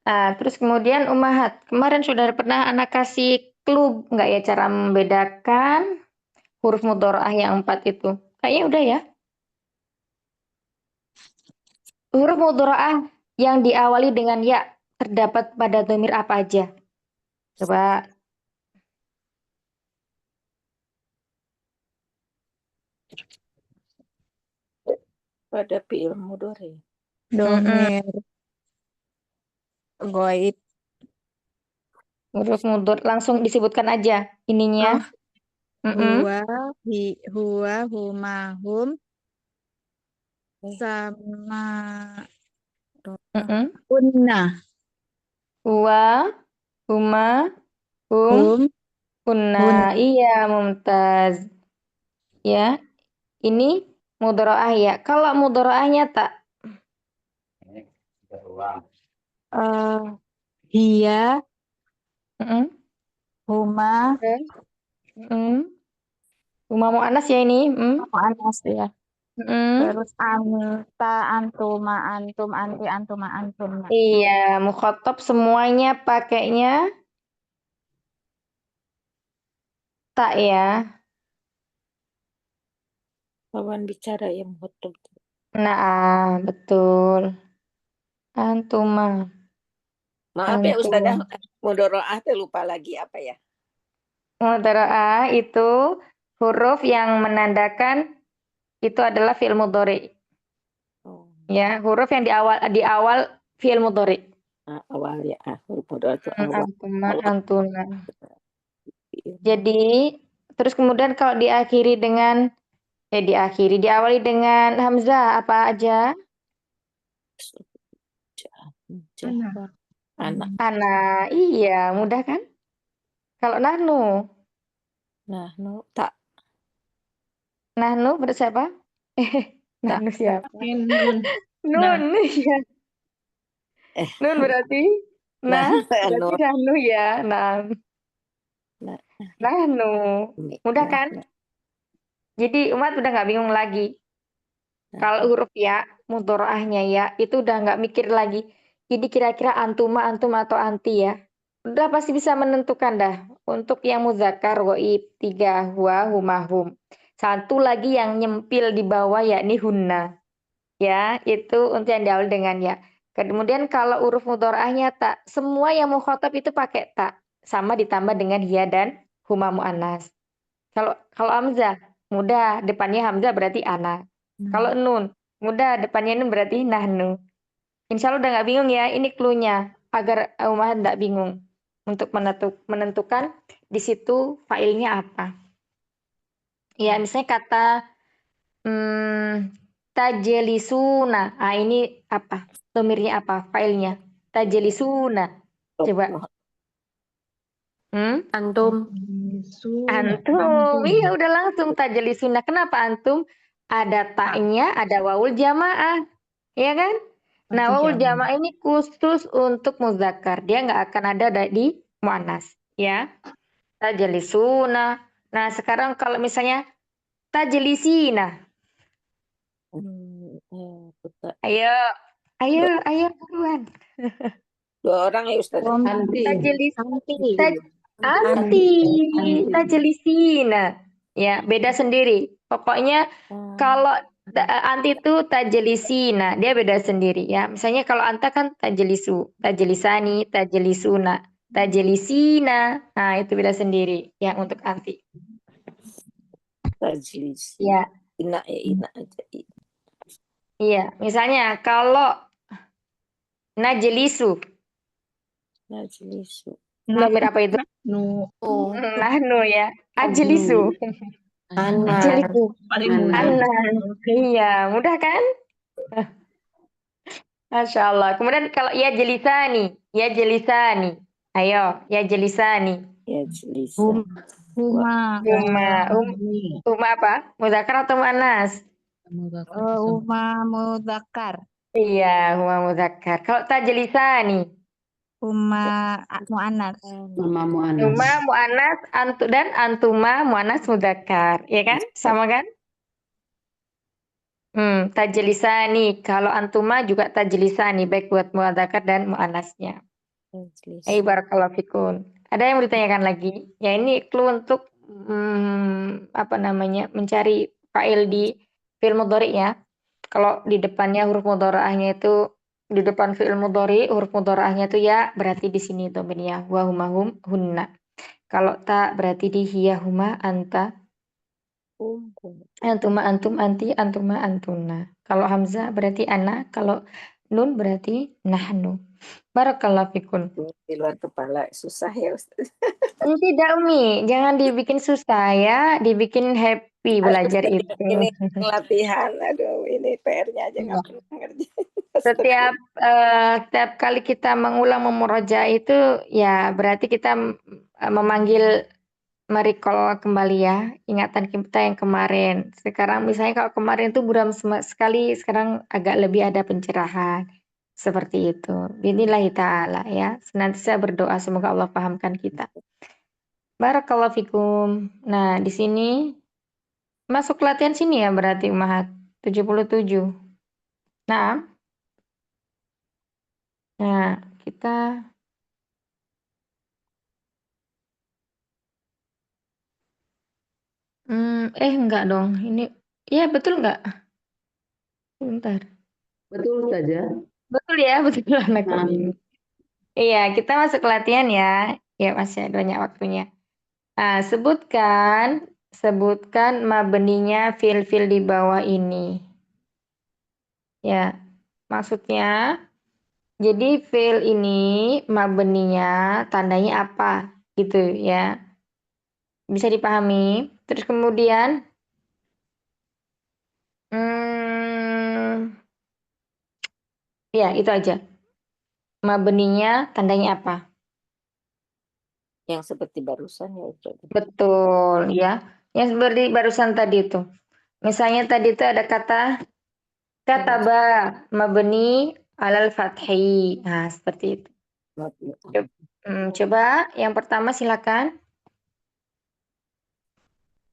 Nah, terus kemudian Ummahat, kemarin sudah pernah anak kasih clue nggak ya cara membedakan huruf mudharaah yang 4 itu? Kayaknya udah ya. Huruf mudharaah yang diawali dengan ya terdapat pada dhamir apa aja? Coba. Pada fi'il mudhari. Domir. Goib. Huruf mudhari langsung disebutkan aja ininya. Huwa, huma, hum. Sama kunna. Huwa, huma, hum, kunna. Iya, mumtaz. Ya. Ini mudharaah ya. Kalau mudharaahnya tak Hiya, Heeh. huma, Huma mu'annas ya ini. anas ya. Heeh. Terus anta, antuma, antum, anti, antuma, antum. Iya, mukhatab semuanya pakainya tak ya. Lawan bicara yang mukhatab. Nah, betul. Antuma. Maaf ya Ustazah, Antum. mudoroah teh lupa lagi apa ya? Mudhara'a itu huruf yang menandakan itu adalah fi'il mudhari. Oh, Ya, huruf yang di awal fi'il mudhari. awal ya, huruf mudoroah itu awal. Antuma, Awal. antuna. Jadi, terus kemudian kalau diawali dengan hamzah apa aja? Jahwar. Anak. Ana, iya, mudah kan? Kalau nahnu, Nah, no, tak. nahnu berarti siapa? Nahnu siapa? Nun. Nun, iya. Eh, Nun berarti nah, berarti no, nahnu ya. Nah, nah, nahnu. Mudah nah, kan? Jadi umat udah nggak bingung lagi. nah. Kalau huruf ya, mudharaahnya ya, itu udah nggak mikir lagi. Ini kira-kira antuma, antum atau anti ya. Udah pasti bisa menentukan dah. Untuk yang muzakkar, goib, 3, huwa, huma, hum. Satu lagi yang nyempil di bawah yakni hunna. Ya, itu untuk yang diawali dengan ya. Kemudian kalau huruf mudharaahnya tak, semua yang mukhatab itu pakai tak. Sama ditambah dengan ya dan huma mu'annas. Kalau hamzah, mudah depannya hamzah berarti ana. Kalau nun, mudah depannya nun berarti nahnu. Insya Allah udah nggak bingung ya. Ini clue-nya agar umat nggak bingung untuk menentukan di situ failnya apa. Ya, misalnya kata tajelisuna. Ah, ini apa? Domirnya apa? Failnya. Tajelisuna. Coba. Hmm? Antum. Antum. Iya, udah langsung tajelisuna. Kenapa antum? Ada taknya, ada wawul jamaah. Iya kan? Nah, wawul jamaah ini khusus untuk muzakkar. Dia nggak akan ada di muannas. Ya. Tajelisuna. Nah, sekarang kalau misalnya tajelisina. Ayo. Ayo buruan. 2 orang ya Ustazah. Anti. Tajelis. Anti. Anti. Anti. Tajelisina. Ya, beda sendiri. Pokoknya kalau anti itu tajelisina, dia beda sendiri ya. Misalnya kalau anta kan tajelisu, tajelisani, tajelisuna, tajelisina. Nah, itu beda sendiri yang untuk anti. Tajlis. Ya, Ina ya, ina aja. iya. Misalnya kalau najelisu, Najlisu. nomor apa itu? Nu. Nahnu ya. Ajelisu. Ana. Ajelisu. Paling Ana. mudah. Iya, mudah kan? Masya Allah. Kemudian kalau ya jelisani, ya jelisani. Ayo, ya jelisani. Ya jelisa. Huma. Huma apa? Muzakkar atau muannas? Huma mudzakkar. Iya, huma muzakkar. Kalau tajlisani, Huma muannas. Mama Mu'anas. huma muannas dan antuma muannas muzakkar, ya kan? Sama kan? Tajlisani. Kalau antuma juga tajlisani, baik buat muzakkar dan muannasnya. Barakallahu fikum. Ada yang mau ditanyakan lagi? Ya ini clue untuk apa namanya mencari fa'il di fi'il mudhari ya. Kalau di depannya huruf mudhari'ahnya itu di depan fi'il mudhari huruf mudhari'ahnya itu ya berarti di sini domirnya wa huma hum hunna. Kalau ta berarti di hiya huma anta antuma antum anti antuma antuna. Kalau hamzah berarti ana, kalau nun berarti nahnu. Barakallahu fikum. Di luar kepala susah ya Ustaz. Tidak, Umi. Jangan dibikin susah ya, dibikin happy belajar itu. Ini latihan, aduh ini PR-nya aja nggak pernah ngerjain. Setiap kali kita mengulang memurojaah itu ya berarti kita memanggil merecall kembali ya ingatan kita yang kemarin. Sekarang misalnya kalau kemarin itu buram sekali, sekarang agak lebih ada pencerahan. Seperti itu. Bismillahi ta'ala ya. Senantiasa berdoa semoga Allah pahamkan kita. Barakallahu fikum. Nah, di sini masuk latihan sini ya berarti Umahat 77. Nah, kita enggak dong. Ini ya betul enggak? Bentar. Betul saja. Betul ya, betul anak Nah, ini. Iya, kita masuk ke latihan ya. Ya, masih ada banyak waktunya. Nah, sebutkan mabninya fil-fil di bawah ini. Ya, maksudnya, jadi fil ini mabninya tandanya apa gitu ya. Bisa dipahami. Terus kemudian, ya itu aja. Mabninya tandanya apa? Yang seperti barusan ya Ustaz. Betul ya. Yang seperti barusan tadi itu. Misalnya tadi itu ada kata kataba mabni alal fathi. Nah, seperti itu. Coba yang pertama silakan.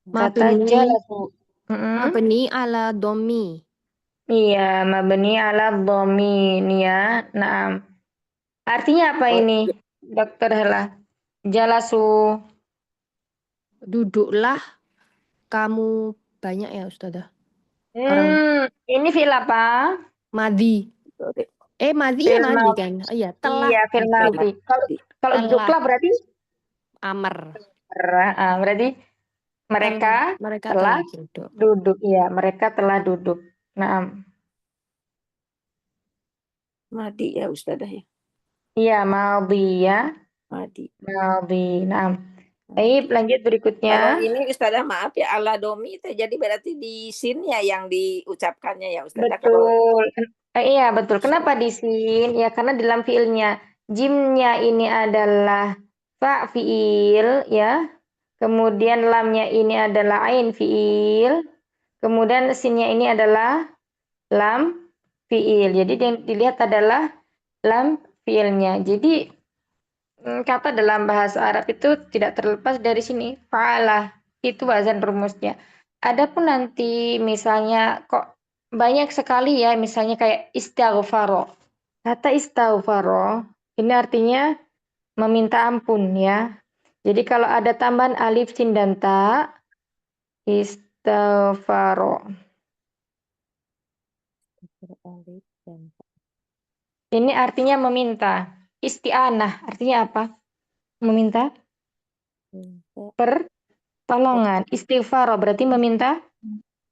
Kata Mabni jalasu. mabni ala domi. Iya, mabni ala dhamin ya. Nah, artinya apa Oh, ini, Dokter Hela? Jalasu. Duduklah kamu banyak ya Ustazah. Orang Ini fil apa? madi. sorry. Madi ya Fil madi madhi. kan? Oh iya, telah. Iya, fil Duduk. madhi. Kalau Telah. duduklah berarti Amar. berarti mereka Mereka telah telah duduk. duduk. Iya, mereka telah duduk. Nah, Madi ya Ustazah ya. iya madhi ya. Madi. Madhi. Nah, baik, lanjut Kalau berikutnya. ini Ustazah maaf ya ala domi itu jadi berarti di sinnya yang diucapkannya ya Ustazah. Kalau Betul. Iya, betul. Kenapa di sin? Ya, karena dalam fiilnya. Jimnya ini adalah fa fiil, ya. Kemudian lamnya ini adalah ain fiil. Kemudian sinnya ini adalah lam fiil. Jadi yang dilihat adalah lam fiilnya. Jadi kata dalam bahasa Arab itu tidak terlepas dari sini. Fa'alah. Itu wazan rumusnya. Adapun nanti misalnya kok banyak sekali ya, misalnya kayak istighfaro. Kata istighfaro ini artinya meminta ampun ya. Jadi kalau ada tambahan alif, sin, dan ta, istighfaro. Ini artinya meminta. Isti'anah artinya apa? Meminta pertolongan. Istighfar berarti meminta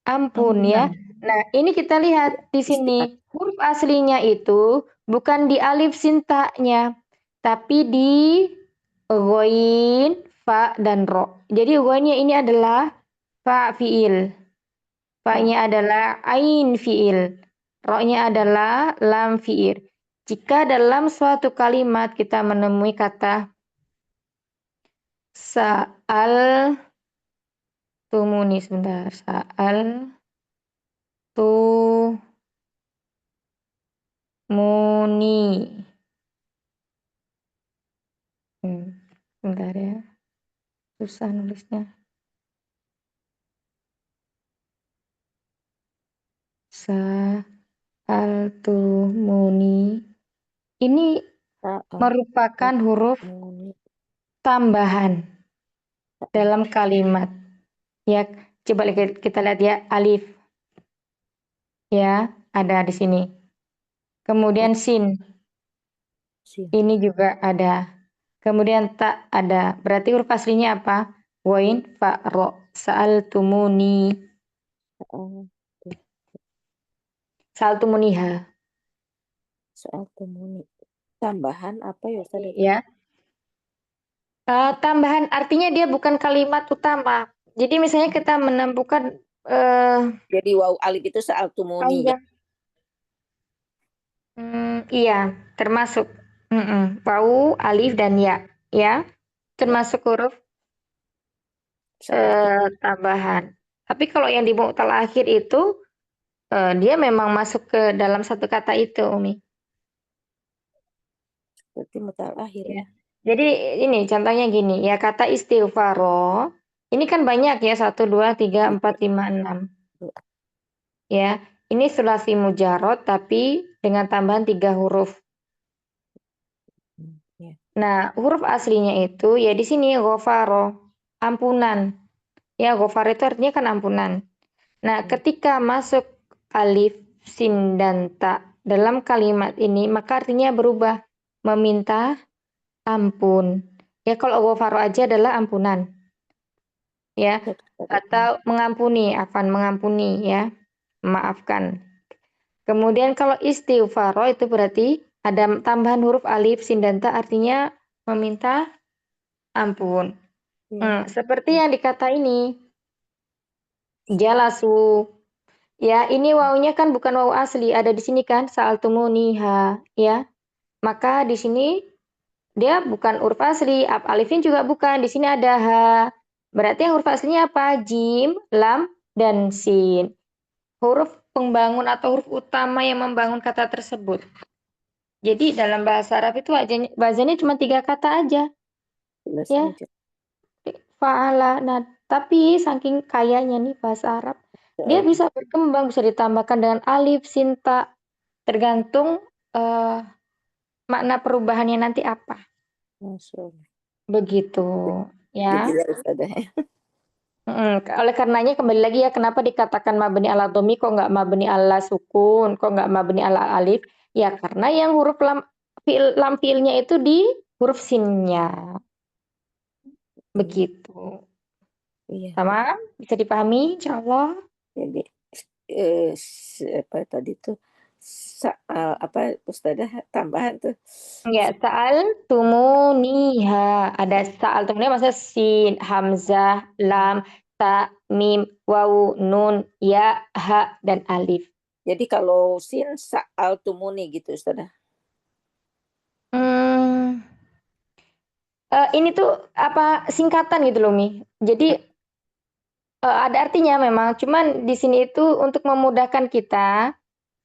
ampun ya. Nah, ini kita lihat di sini huruf aslinya itu bukan di alif sintanya, tapi di ghain, fa dan ro. Jadi ghainnya ini adalah fa fiil. Fa-nya adalah ain fiil. Ro-nya adalah lam fiil. Jika dalam suatu kalimat kita menemui kata sa'al tumuni sebentar. Sa'al tumuni. Sebentar ya. Susah nulisnya. Sa'al tumuni. Ini merupakan huruf tambahan dalam kalimat. Ya, coba kita lihat ya, alif. Ya, ada di sini. Kemudian sin. Ini juga ada. Kemudian tak ada. Berarti huruf aslinya apa? Wain, fa, ro. Sa'altumuni. Sa'altumuniha. Sa'altumuni. Tambahan apa ya Ustazah? Ya. Tambahan artinya dia bukan kalimat utama. Jadi misalnya kita menemukan Jadi waw alif itu sa'altumuni ya. iya, termasuk wau, alif dan ya, ya. Termasuk huruf tambahan. Tapi kalau yang di mu'tal akhir itu dia memang masuk ke dalam satu kata itu, Umi. Berarti mutal akhir ya. Jadi ini contohnya gini, ya kata istighfaro. Ini kan banyak ya, 1, 2, 3, 4, 5, 6. Ya, ini sulasi mujarot tapi dengan tambahan 3 huruf. Nah, huruf aslinya itu ya di sini ghafaro, ampunan. Ya, ghafar itu artinya kan ampunan. Nah, ketika masuk alif sin dan ta dalam kalimat ini, maka artinya berubah. Meminta ampun. Ya kalau ghafaro aja adalah ampunan. Ya, atau mengampuni, mengampuni ya. Maafkan. Kemudian kalau istighfaro itu berarti ada tambahan huruf alif, sin dan ta artinya meminta ampun. Seperti yang dikata ini. Jalasu. Ya, ini wawunya kan bukan wawu asli, ada di sini kan sa'altumuniha ya. Maka di sini dia bukan huruf asli, alifnya juga bukan. Di sini ada ha. Berarti yang huruf aslinya apa? Jim, lam, dan sin. Huruf pembangun atau huruf utama yang membangun kata tersebut. Jadi dalam bahasa Arab itu bahasanya cuma 3 kata aja. Ya. Fa'ala. Nah, tapi saking kayanya nih bahasa Arab, dia bisa berkembang, bisa ditambahkan dengan alif, sin, ta. Tergantung makna perubahannya nanti apa. Begitu. Ya. Oleh karenanya kembali lagi ya, kenapa dikatakan mabni ala dhammi kok nggak mabni ala sukun, kok nggak mabni ala alif? Ya karena yang huruf lam fiilnya itu di huruf sinnya. Begitu. Iya. Sama bisa dipahami insyaallah. Jadi apa tadi tuh apa Ustazah tambahan tuh? Ya, sa'al tumuniha. Ada sa'al tumuniha maksudnya sin, hamzah, lam, ta, mim, wawu, nun, ya, ha, dan alif. Jadi kalau sin sa'al tumuni gitu Ustazah. Ini tuh apa singkatan gitu loh Mi. Jadi ada artinya memang, cuman di sini itu untuk memudahkan kita,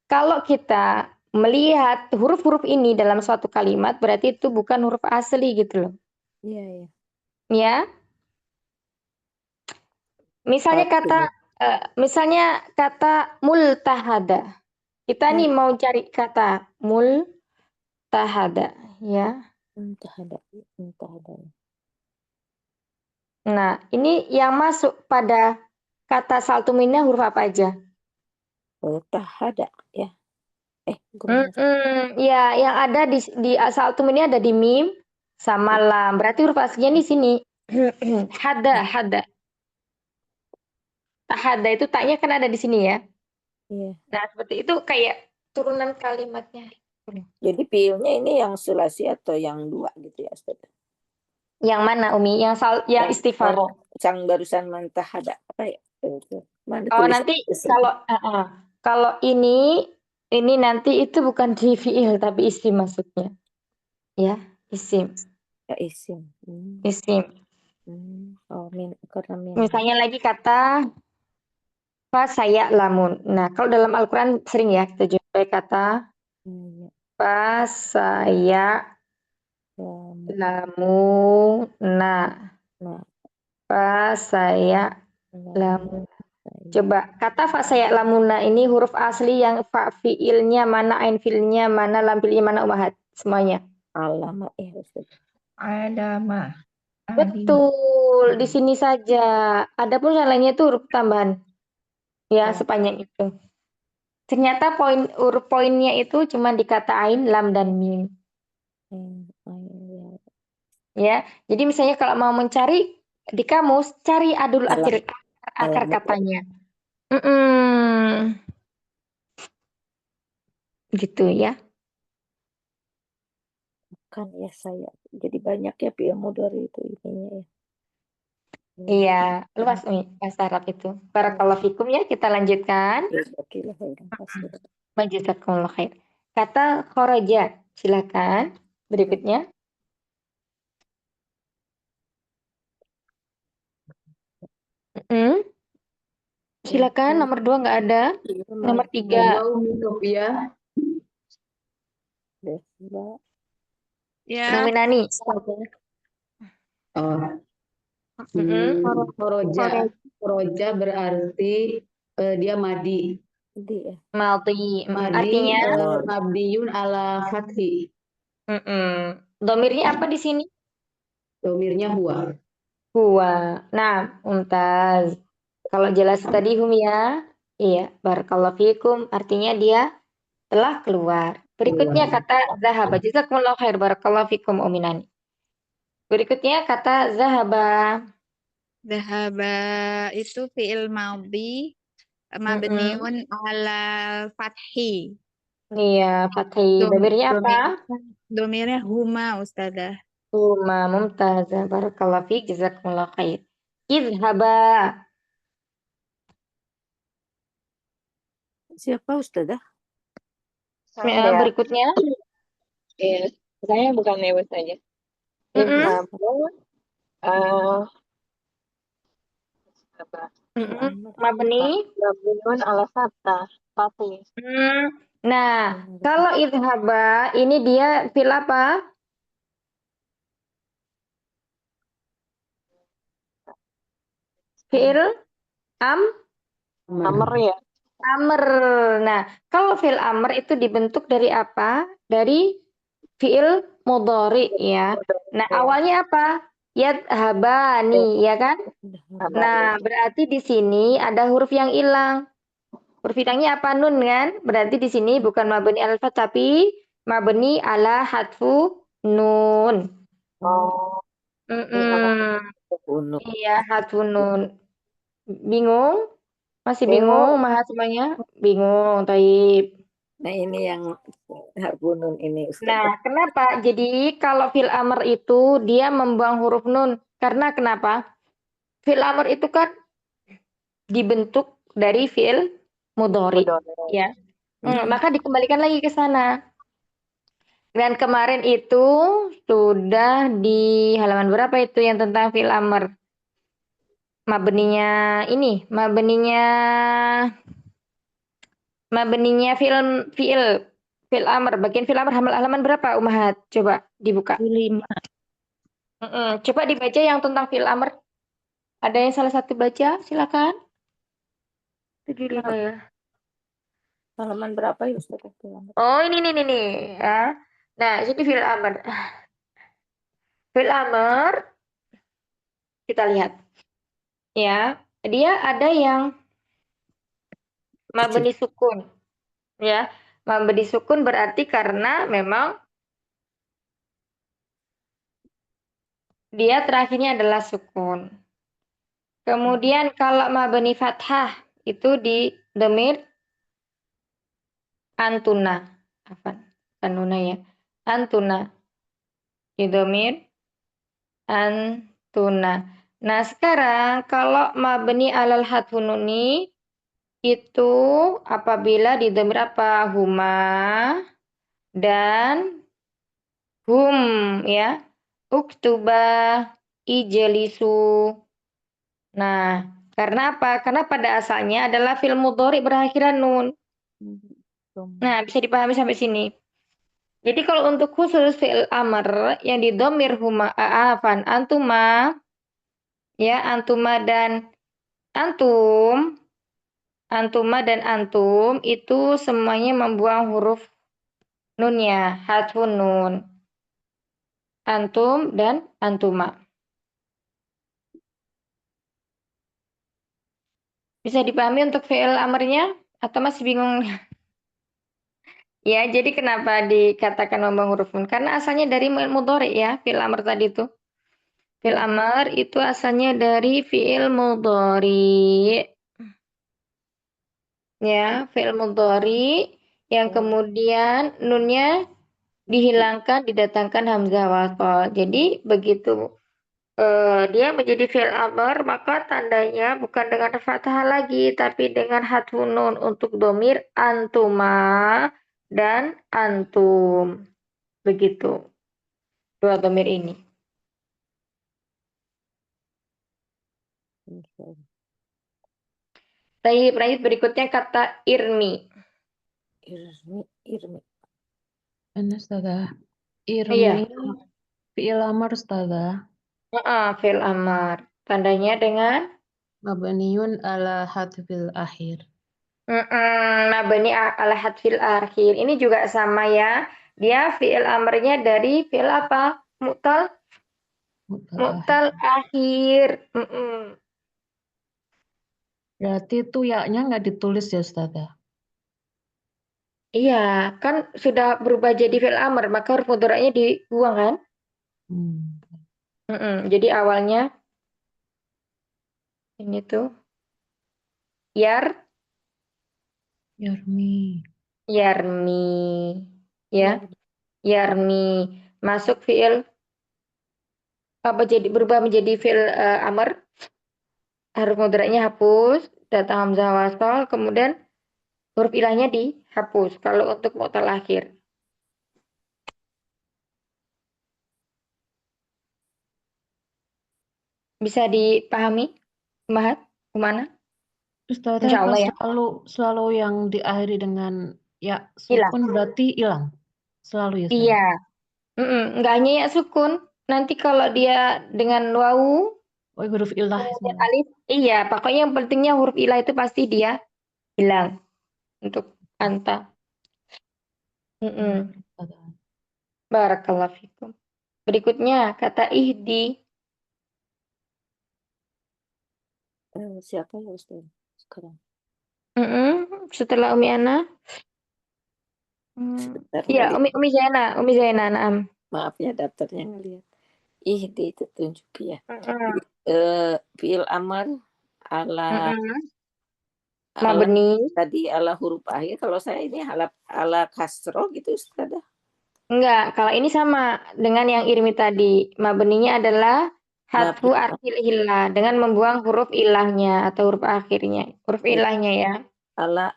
kalau kita melihat huruf-huruf ini dalam suatu kalimat, berarti itu bukan huruf asli gitu loh. Iya, iya. Ya. Misalnya kata multahada. Kita nih mau cari kata multahada, ya. Multahada. Nah, ini yang masuk pada kata saltuminnya huruf apa aja? Multahada ya. Ya, yang ada di saltum ini ada di mim sama lam. Berarti huruf aslinya di sini. Hada. Hada itu taknya kan ada di sini ya. Iya. Nah, seperti itu kayak turunan kalimatnya. Jadi fiilnya ini yang sulasi atau yang 2 gitu ya, Ustaz? Yang mana, Umi? Yang istighfar. Yang barusan mentahada apa ya? Mana Nanti kalau ini nanti itu bukan di fiil tapi isim maksudnya. Ya, isim. Ya, isim. Isim. Karena Misalnya lagi kata saya lamun. Nah, kalau dalam Al-Quran sering ya kita jumpai kata saya lamuna. Saya lamun. Coba kata saya lamuna ini huruf asli yang fa fiilnya mana, ain fiilnya mana, lam fiilnya mana, umahat semuanya. Alama ya Ustaz. Alama. Betul, di sini saja. Adapun yang lainnya itu huruf tambahan. Ya, sepanjang itu. Ternyata huruf poinnya itu cuma di kata ain, lam, dan mim. Ya, jadi misalnya kalau mau mencari di kamus, cari adul akar katanya. Gitu ya. Kan ya saya. Jadi banyak ya fi'il mudhari itu ininya ya. Iya, luas nih bahasa Arab itu. Barakallahu fikum ya, kita lanjutkan. Jazakumullah khair. Kata kharaja, silakan. Berikutnya. Silakan, nomor 2 nggak ada. Nomor 3. Ya. Nominani. Khoroja berarti dia madi. Maldi. Madi Artinya mabdiyun ala fathi. domirnya apa di sini? Domirnya huwa. Huwa. Nah, mumtaz. Kalau jelas tadi hum ya. Iya, barakallahu fikum artinya dia telah keluar. Berikutnya Keluar. kata zahaba. Jazakumullahu khair barakallahu fikum Uminani. Berikutnya kata zahaba. Dhahaba itu fi'il madhi mabniun ala fathi. Iya, fathi. Domirnya apa? Domirnya huma Ustazah. Huma mumtazah. Barakallahu fiik. Jazakumullahu khair. Izhaba. Siapa Ustazah? Ya, berikutnya. Iya, saya bukan lewat saja. Mm-mm. Mabni. Mabniun ala fathah. Fatih. Nah, kalau izhaba ini dia fil apa? Fi'il Amr ya. amr. Nah, kalau fi'il amr itu dibentuk dari apa? Dari fi'il mudhari ya. Nah, awalnya apa? Yadhabani, ya kan? Nah, berarti di sini ada huruf yang hilang. Huruf hilangnya apa? Nun kan? Berarti di sini bukan mabni al fath tapi mabni ala hadfu nun. Oh. Bunuh. Iya, hadfu nun. Bingung? Masih bingung, Maha semuanya? Bingung, Taib. Nah ini yang harbunun ini Ustazah. Nah, kenapa? Jadi kalau fil amr itu dia membuang huruf nun. Karena kenapa? Fil amr itu kan dibentuk dari fi'il mudhari, ya. Maka dikembalikan lagi ke sana. Dan kemarin itu sudah di halaman berapa itu yang tentang fi'il amr? Mabninya ini, mabninya fi'il amr, bagian fi'il amr halaman berapa Umahat? Coba dibuka. 5. Coba dibaca yang tentang fi'il amr. Ada yang salah satu baca? Silakan. 75 ya. Halaman berapa ya Ustazah? Oh, ini ya. Nah, jadi fi'il amr. Fi'il amr kita lihat. Ya, dia ada yang mabni sukun. Ya, mabni sukun berarti karena memang dia terakhirnya adalah sukun. Kemudian kalau mabni fathah itu di dhamir antuna. Apa? Anuna ya. Antuna. Di dhamir antuna. Nah, sekarang kalau mabni alal hadfununi itu apabila di dhamir apa? Huma dan hum ya. Uktuba ijelisu. Nah, karena apa? Karena pada asalnya adalah fi'il mudhari berakhiran nun. Nah, bisa dipahami sampai sini. Jadi kalau untuk khusus fi'il amr yang di dhamir huma antuma ya antuma dan antum antuma dan antum itu semuanya membuang huruf nunnya, hadfun nun. Antum dan antuma. Bisa dipahami untuk fi'il amrnya atau masih bingung? Ya, jadi kenapa dikatakan membuang huruf nun? Karena asalnya dari mudhari ya, fi'il amr tadi itu. Fi'il amr itu asalnya dari fi'il mudhari. Ya, fi'il mudhari yang kemudian nunnya dihilangkan, didatangkan hamzah wasal. Jadi begitu dia menjadi fi'il amr, maka tandanya bukan dengan fathah lagi, tapi dengan hadfun nun untuk domir antuma dan antum. Begitu. Dua domir ini. Taib berikutnya kata irmi. Irmi. Ustazah. Iya. Irmi fi'il amr Ustazah. Fi'il amr. Tandanya dengan Mabniun ala hadfil akhir. mabni ala hadfil akhir. Ini juga sama ya. Dia fi'il amrnya dari fi'il apa? Mu'tal akhir. Berarti itu ya-nya nggak ditulis ya Ustazah? Iya, kan sudah berubah jadi fi'il amr, maka huruf mudhari'nya dibuang kan? Jadi awalnya ini tuh Yarmi. yarmi, ya, yarmi masuk fi'il apa jadi berubah menjadi fi'il amr, huruf mudhari'nya hapus, datang hamzah wasal, kemudian huruf ilahnya dihapus. Kalau untuk mu'tal akhir. Bisa dipahami, Mahat? Kemana? Ustazah Insya Allah ya. selalu yang diakhiri dengan ya Hilang. sukun berarti hilang. Selalu ya Ustazah? Iya. Nggak hanya ya sukun. Nanti kalau dia dengan wawu, Oh, huruf ilah. kemudian alif, iya. Pokoknya yang pentingnya huruf ilah itu pasti dia hilang untuk anta. Barakallahu fikum. Berikutnya kata ihdi. Siapa ya Ustaz sekarang? Setelah Umi Ana. Sebentar Iya, ngeliat. Umi Zaina, naam. Maaf ya daftarnya ngelihat. Ihdi itu tunjuk ya. Fi'il amar ala Mabni. tadi ala huruf akhir. Kalau saya ini ala kasro gitu Ustazah. Enggak, kalau ini sama dengan yang irmi tadi. Mabninya adalah hatfu arfil ilah dengan membuang huruf ilahnya atau huruf akhirnya. Huruf ilahnya ya. Ala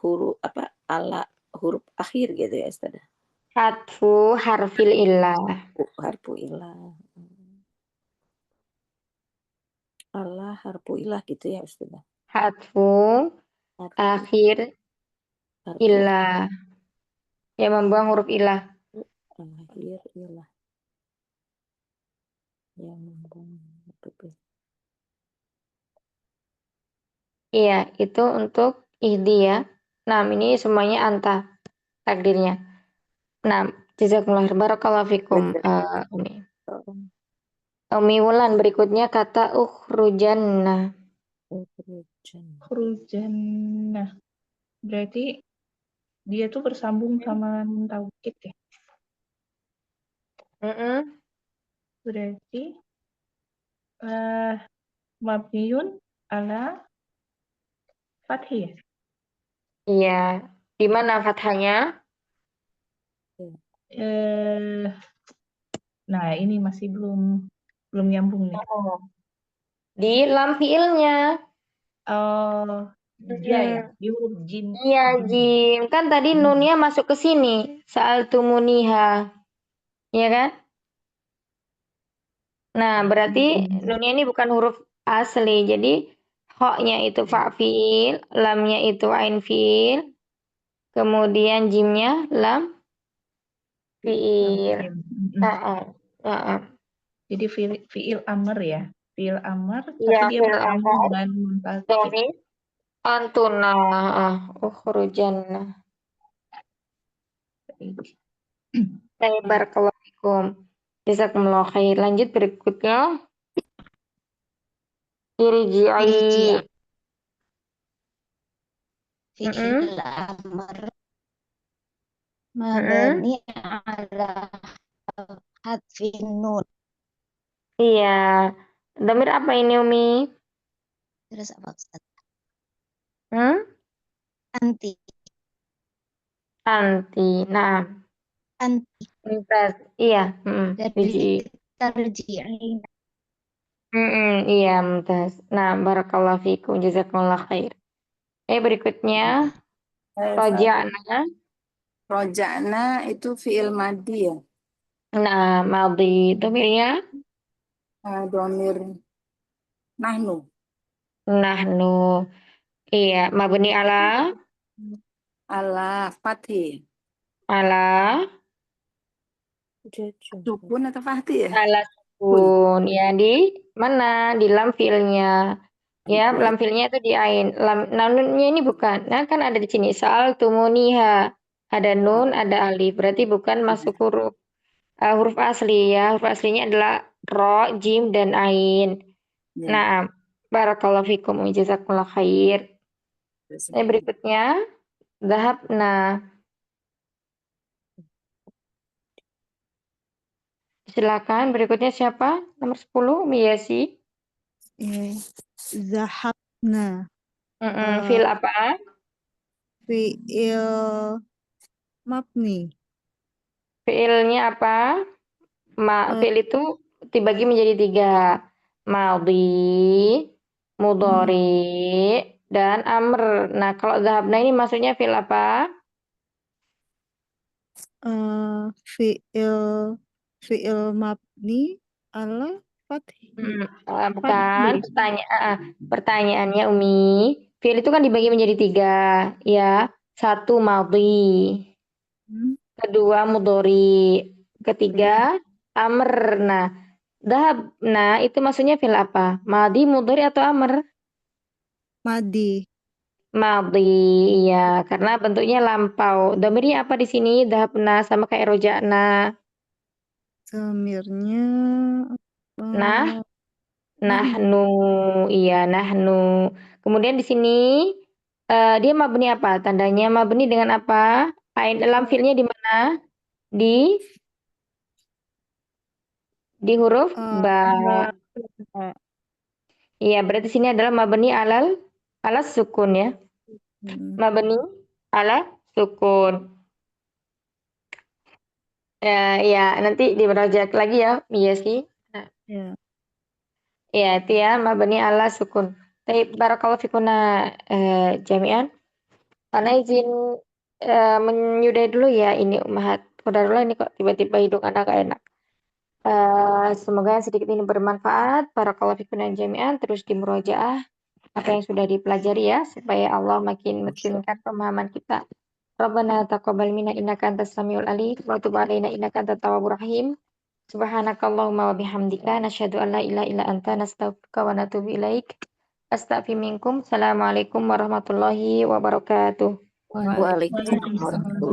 huruf apa? Ala huruf akhir gitu ya Ustazah. Hatfu harfil ilah. Harfu ilah. Allah harfu ilah gitu ya Ustazah. Hatfu akhir ilah. Ya, membuang huruf ilah. Akhir ilah. Yang membuang huruf ilah. Iya, itu untuk ihdi ya. Nah, ini semuanya anta takdirnya. Nah, jazakumullah barakallahu fikum, Umi. Umi Wulan, berikutnya kata ukhrujanna. Ukhrujanna. Berarti dia tuh bersambung sama nun taukid ya. Berarti mabniun ala fathih ya. Iya, di mana fathahnya? Nah, ini masih belum nyambung nih. Di lam fiilnya. Oh, iya ya, di huruf jim. Iya, jim. Kan tadi nunnya masuk ke sini. Sa'altumuniha. Iya kan? Nah, berarti nunnya ini bukan huruf asli. Jadi, ho-nya itu fa'fil, lamnya itu ain fiil, kemudian jimnya lam fiil. Jadi fiil amr ya. Fiil amr, Iya, tapi dia bersambung dengan nun taukid. Antuna, ukhrujanna. Barakallahu fikum. Jazakumullah khair. Lanjut berikutnya. Irji'i. Fi'il amr mabni ala hadfin nun. Iya. Dhamir apa ini, Umi? Terus apa Ustaz? Anti. Nah. Anti. Iya. Dari tarji'in. Iya, mumtaz. Nah, barakallahu fikum, jazakumullah khair. Berikutnya roja'na itu fi'il madi ya. Nah, madi dhamirnya Dhamir nahnu. Iya, mabni ala fathih. Ala Sukun atau fathih ya? ala sukun. Ya, di mana? Di lam fiilnya. Ya, lam fiilnya itu di ain. Nunnya ini bukan. Nah, kan ada di sini. Sa'altumuniha. Ada nun, ada alif. Berarti bukan masuk huruf asli ya. Huruf aslinya adalah ro, jim, dan ain. Nah, Barakallahu fikum, jazakumullah khair. Yang berikutnya, dhahabna. Silakan, berikutnya siapa? Nomor 10, Miyasi. Zahabna. Fil apa? Fi'il mabni. Fiilnya apa? Fiil itu dibagi menjadi 3. Madhi, mudhari, dan amr. Nah, kalau dhahabna ini maksudnya fiil apa? Fi'il mabni ala fathi. Bukan. Pertanyaannya Umi. Fiil itu kan dibagi menjadi 3, ya. 1 madhi, kedua mudhari, ketiga amr. Nah, dhahabna itu maksudnya fiil apa? Madhi, mudhari, atau amr? Madi. Madhi, ya, karena bentuknya lampau. Dhamirnya apa di sini? Dhahabna sama kayak roja'na. Dhamirnya Nah, nahnu, iya, nahnu. Kemudian di sini dia mabni apa? Tandanya mabni dengan apa? Ain lam fiilnya di mana? Di huruf ba. Iya, berarti sini adalah mabni alas sukun, ya. Mabni ala sukun. Ya, nanti dimerajak lagi ya, iya sih. Ya, itu ya, mabni ala sukun. Baik, barakallahu fikuna jami'an. Karena izin menyudahi dulu ya ini Ummahat. Qadarullah, ini kok tiba-tiba hidung anak gak enak. Semoga sedikit ini bermanfaat. Barakallahu fikuna jami'an. Terus dimurojaah apa yang sudah dipelajari ya, supaya Allah makin meningkatkan pemahaman kita. Rabbana taqabbal minna innaka antas samiul alim wa tub alaina innaka antat tawwabur rahim. Subhanakallahumma wa bihamdika nasyhadu an la ilaha illa anta nastaghfiruka wa natubu ilaik. Astaghfiru minkum. Assalamualaikum warahmatullahi wabarakatuh. Waalaikumsalam.